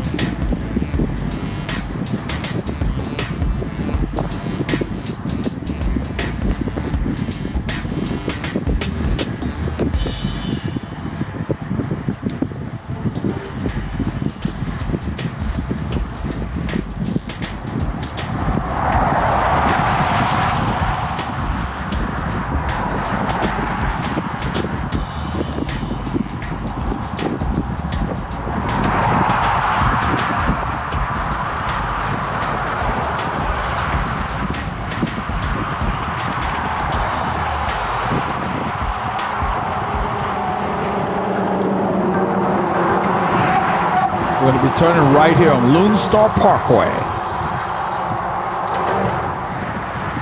We're going to be turning right here on Lone Star Parkway.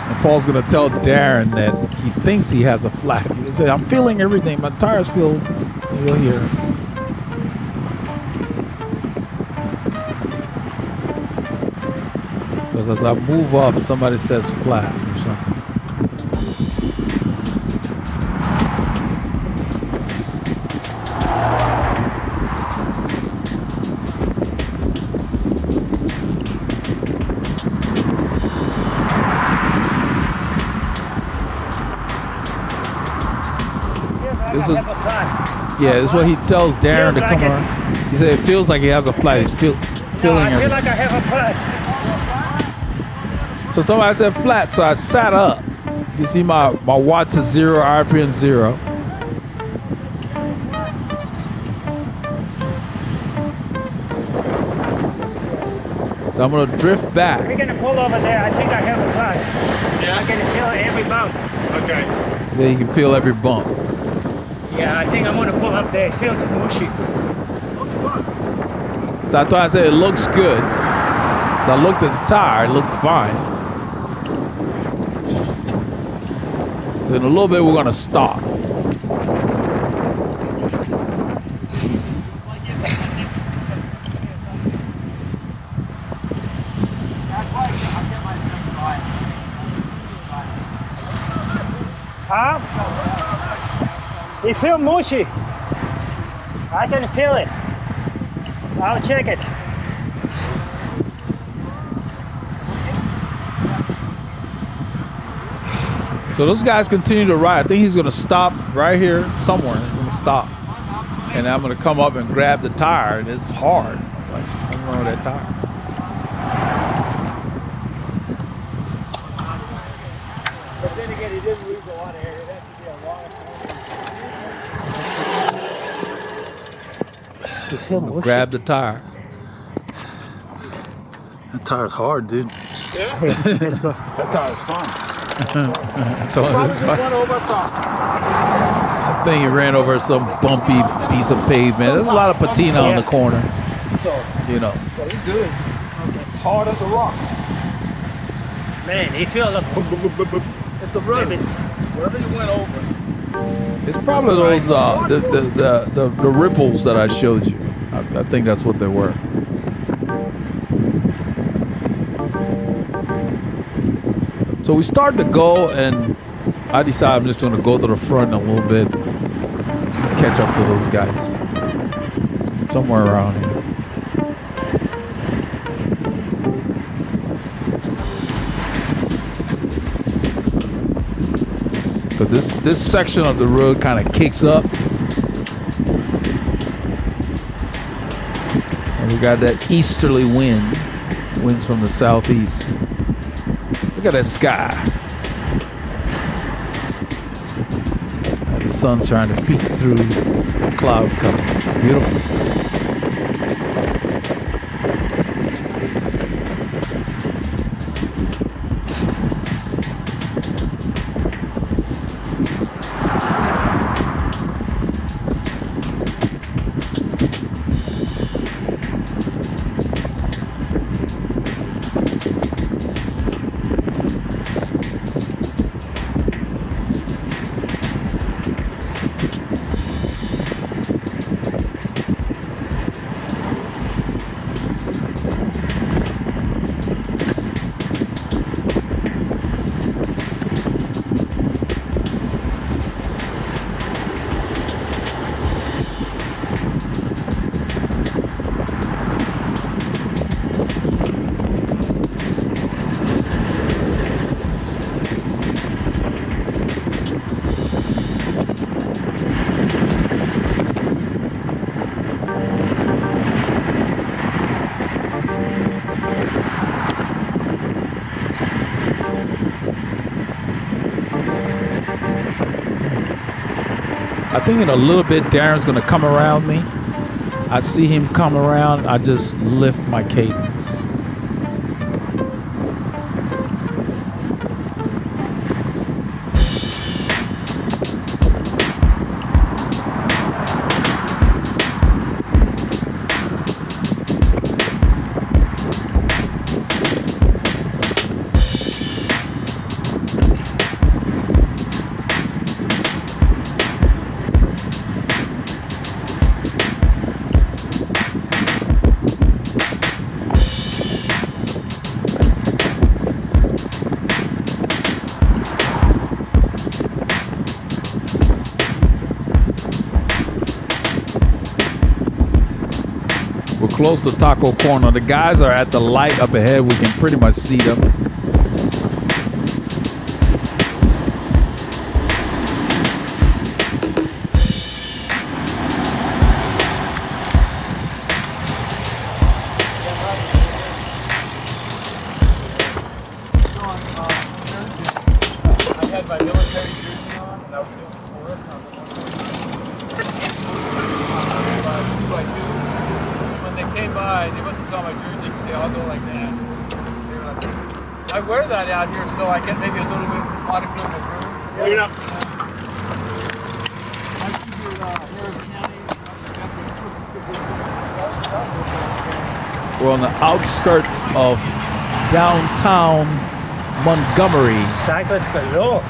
And Paul's going to tell Darren that he thinks he has a flat. He said, I'm feeling everything. My tires feel, you'll hear. Because as I move up, somebody says flat or something. Yeah, this is what he tells Darren to come around. He said it feels like he has a flat. He's feeling I feel like I have a flat. So somebody said flat, so I sat up. You see my watts is 0, RPM 0. So I'm gonna drift back. We're gonna pull over there. I think I have a flat. Yeah. I can feel every bump. Okay. Then you can feel every bump. Yeah, I think I'm gonna pull up there. It feels mushy. So I thought I said it looks good. So I looked at the tire, it looked fine. So in a little bit we're gonna stop. Huh? It feels mushy. I can feel it. I'll check it. So those guys continue to ride. I think he's gonna stop right here somewhere. He's gonna stop. And I'm gonna come up and grab the tire, and it's hard. Like, I'm wrong with that tire. But then again, he didn't lose a lot of air. It has to be a long time. Grab the tire. That tire's hard, dude. Yeah. Let's go. That tire's fun. I think he ran over some bumpy piece of pavement. There's a lot of patina on the corner. So, You know. but he's good. Hard as a rock. Man, he feels like It's the rudder. Wherever you went over. It's probably those the ripples that I showed you. I think that's what they were. So we start to go, and I decide I'm just going to go to the front a little bit, catch up to those guys. Somewhere around here. Because this section of the road kind of kicks up. And we got that easterly wind. Winds from the southeast. Look at that sky. The sun trying to peek through the cloud cover. It's beautiful. I think in a little bit, Darren's going to come around me. I see him come around. I just lift my cadence. close to Taco Corner. The guys are at the light up ahead. We can pretty much see them. I wear that out here so I get maybe a little bit of waterproof room. You're not. We're on the outskirts of downtown Montgomery. Cyclists galore.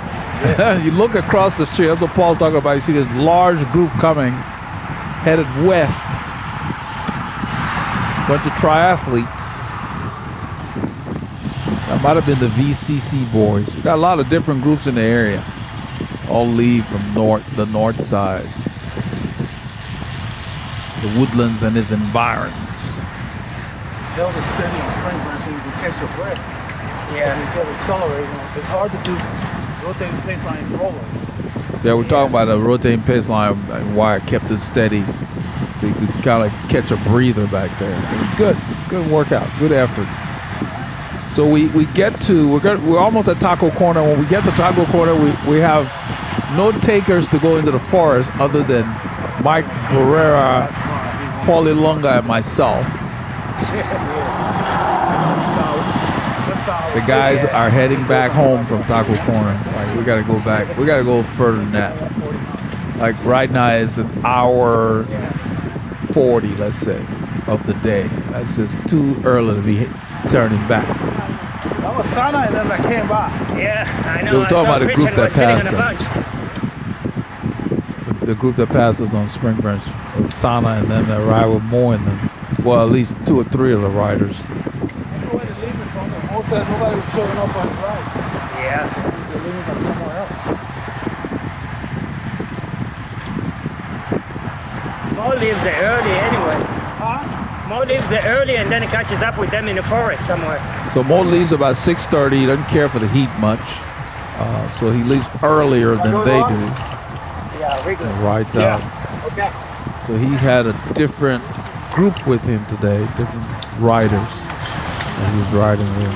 You look across the street, that's what Paul's talking about. You see this large group coming, headed west. Bunch of triathletes. That might have been the VCC boys. We got a lot of different groups in the area. All leave from the north side. The Woodlands and its environs. Held a steady in Springbranch so you can catch your breath. Yeah. And you get accelerating. It's hard to do rotating Paceline rollers. Yeah, we're talking about a rotating Paceline and why I kept it steady. So you could kind of catch a breather back there. It's good. It's a good workout. Good effort. So we get to, we're almost at Taco Corner. When we get to Taco Corner, we have no takers to go into the forest other than Mike Barrera, Paulie Lunga, and myself. The guys are heading back home from Taco Corner. Like, we got to go back. We got to go further than that. Like right now it's an hour 40, let's say, of the day. That's just too early to be turning back. That was Sana and then that came by. Yeah, I know. We were talking about the group that passed us. us. The group that passed us on Springbranch was Sana and then the ride with Mo and them. Well, at least 2 or 3 of the riders. Anywhere to leave it from, Mo said nobody was showing up on his rides. Yeah. They're leaving from somewhere else. Mo leaves it early anyway. Huh? Mo leaves it early and then it catches up with them in the forest somewhere. So Mo leaves about 6:30. He doesn't care for the heat much. So he leaves earlier than they do. Yeah, we And rides out. Okay. So he had a different group with him today, different riders that he was riding with.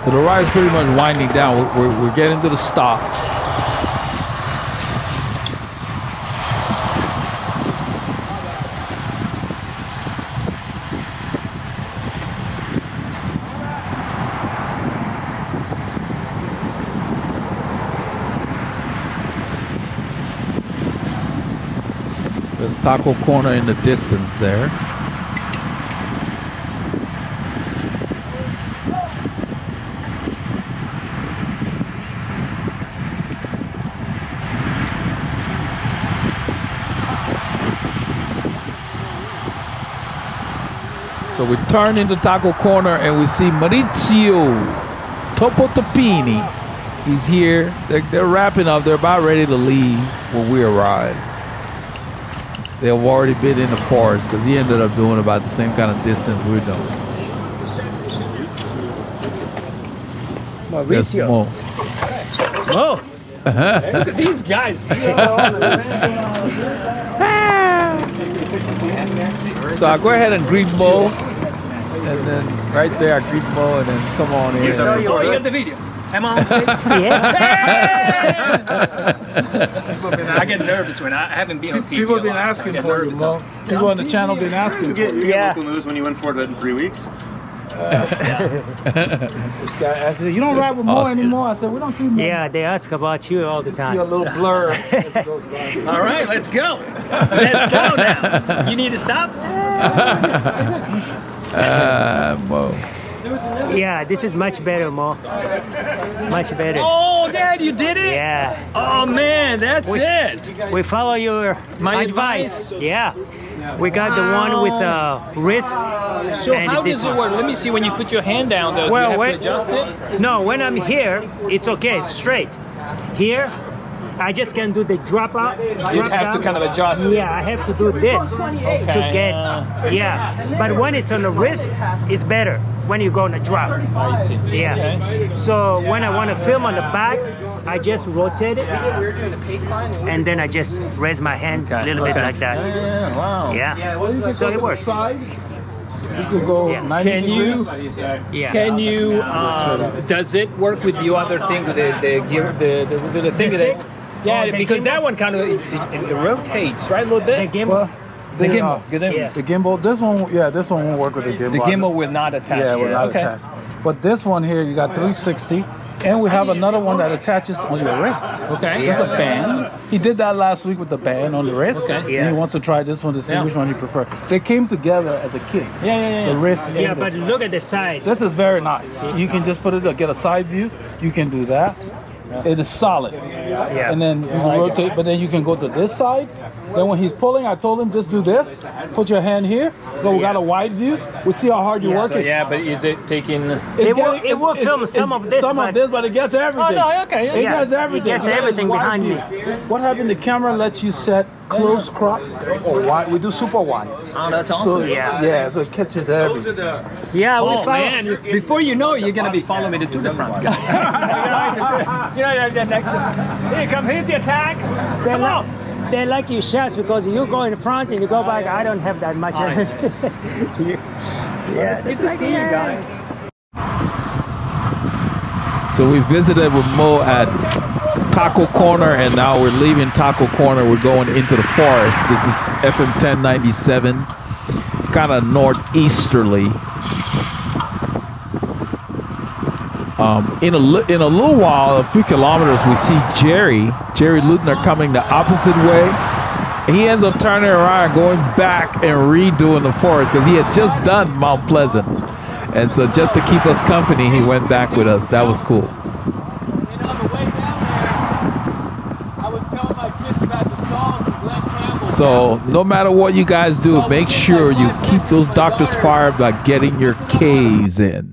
So the ride's pretty much winding down. We're getting to the stop. There's Taco Corner in the distance there. So we turn into Taco Corner and we see Maurizio Topotopini. He's here. They're wrapping up. They're about ready to leave when we arrive. They've already been in the forest because he ended up doing about the same kind of distance we're doing. There's Mauricio. Mo. Mo. Look at these guys. So I'll go ahead and greet Mo. And then right there I greet Mo and then come on in. You got the video. Am I on tape? Yes. I get nervous when I haven't been on TV. People have been asking for you, Mo. People on the channel have been asking for you. You get local news when you went for it in 3 weeks. This guy, I said, you don't ride with Mo Austin. anymore. I said, we don't see Mo. Yeah, they ask about you all the See a time. little blur as it goes by. All right, let's go. Let's go now. You need to stop? Mo. Yeah, this is much better, Mo. Much better. Oh, Dad, you did it? Yeah. Oh, man, that's it. We follow your My advice. Yeah. We got the one with wrist. So and how this does it one. work? Let me see when you put your hand down, though. Well, do you have when- to adjust it? No, when I'm here, it's okay, it's straight. Here, I just can do the drop up. You have to kind of adjust. Yeah, I have to do this to get. Yeah, but when it's on the wrist, it's better when you go on a drop. I see. Yeah. Okay. So when I want to film on the back, I just rotate it, and then I just raise my hand a little bit like that. Yeah, wow. Yeah. So it works. Side. You could go Yeah. 90 Can you? degrees. Yeah. Can you? Does it work with the other thing, with the gear, the thing stick? that? Yeah, Oh, the because gimbal? that one kind of it rotates, right, a little The bit. gimbal. Well, The gimbal. Yeah. The gimbal. This one won't work with the gimbal. The gimbal will not attach. Yeah, to we're it. not Okay. attached. But this one here, you got 360, and we have another one that attaches on your wrist. Okay. Just a band. He did that last week with the band on the wrist. Okay. And he wants to try this one to see Yeah. which one he prefers. They came together as a kit. Yeah. The wrist and Yeah, this. but look at the side. This is very nice. You can just put it, get a side view. You can do that. It is solid. Yeah. And then you can rotate, but then you can go to this side. Then when he's pulling, I told him just do this. Put your hand here. Go, we got a wide view. We'll see how hard you're Yeah. So working. yeah, but is it taking? It will film some of this, Some of but- this, but it gets everything. Oh, no, okay. It Yeah, gets everything. it gets That is everything wide behind view. me. What happened? The camera lets you set close crop or wide. We do super wide. Oh, that's So awesome. Yeah. so it catches everything. Yeah, we Oh found. man! Before you know it, you're gonna be following me to Tour de France. You know, next. Here, come hit the attack. They Come like, on. they like your shots because you go in front and you go back. I don't have that much energy. Yeah, It's good to see you guys. So we visited with Mo at Taco Corner, and now we're leaving Taco Corner. We're going into the forest. This is FM 1097, kind of northeasterly. In a little while, a few kilometers, we see Jerry Lutner coming the opposite way. He ends up turning around, going back and redoing the forest because he had just done Mount Pleasant. And so just to keep us company, he went back with us. That was cool. And on the way down there, I was telling my kids about the song of Glenn Campbell. So no matter what you guys do, make sure you keep those doctors fired by getting your K's in.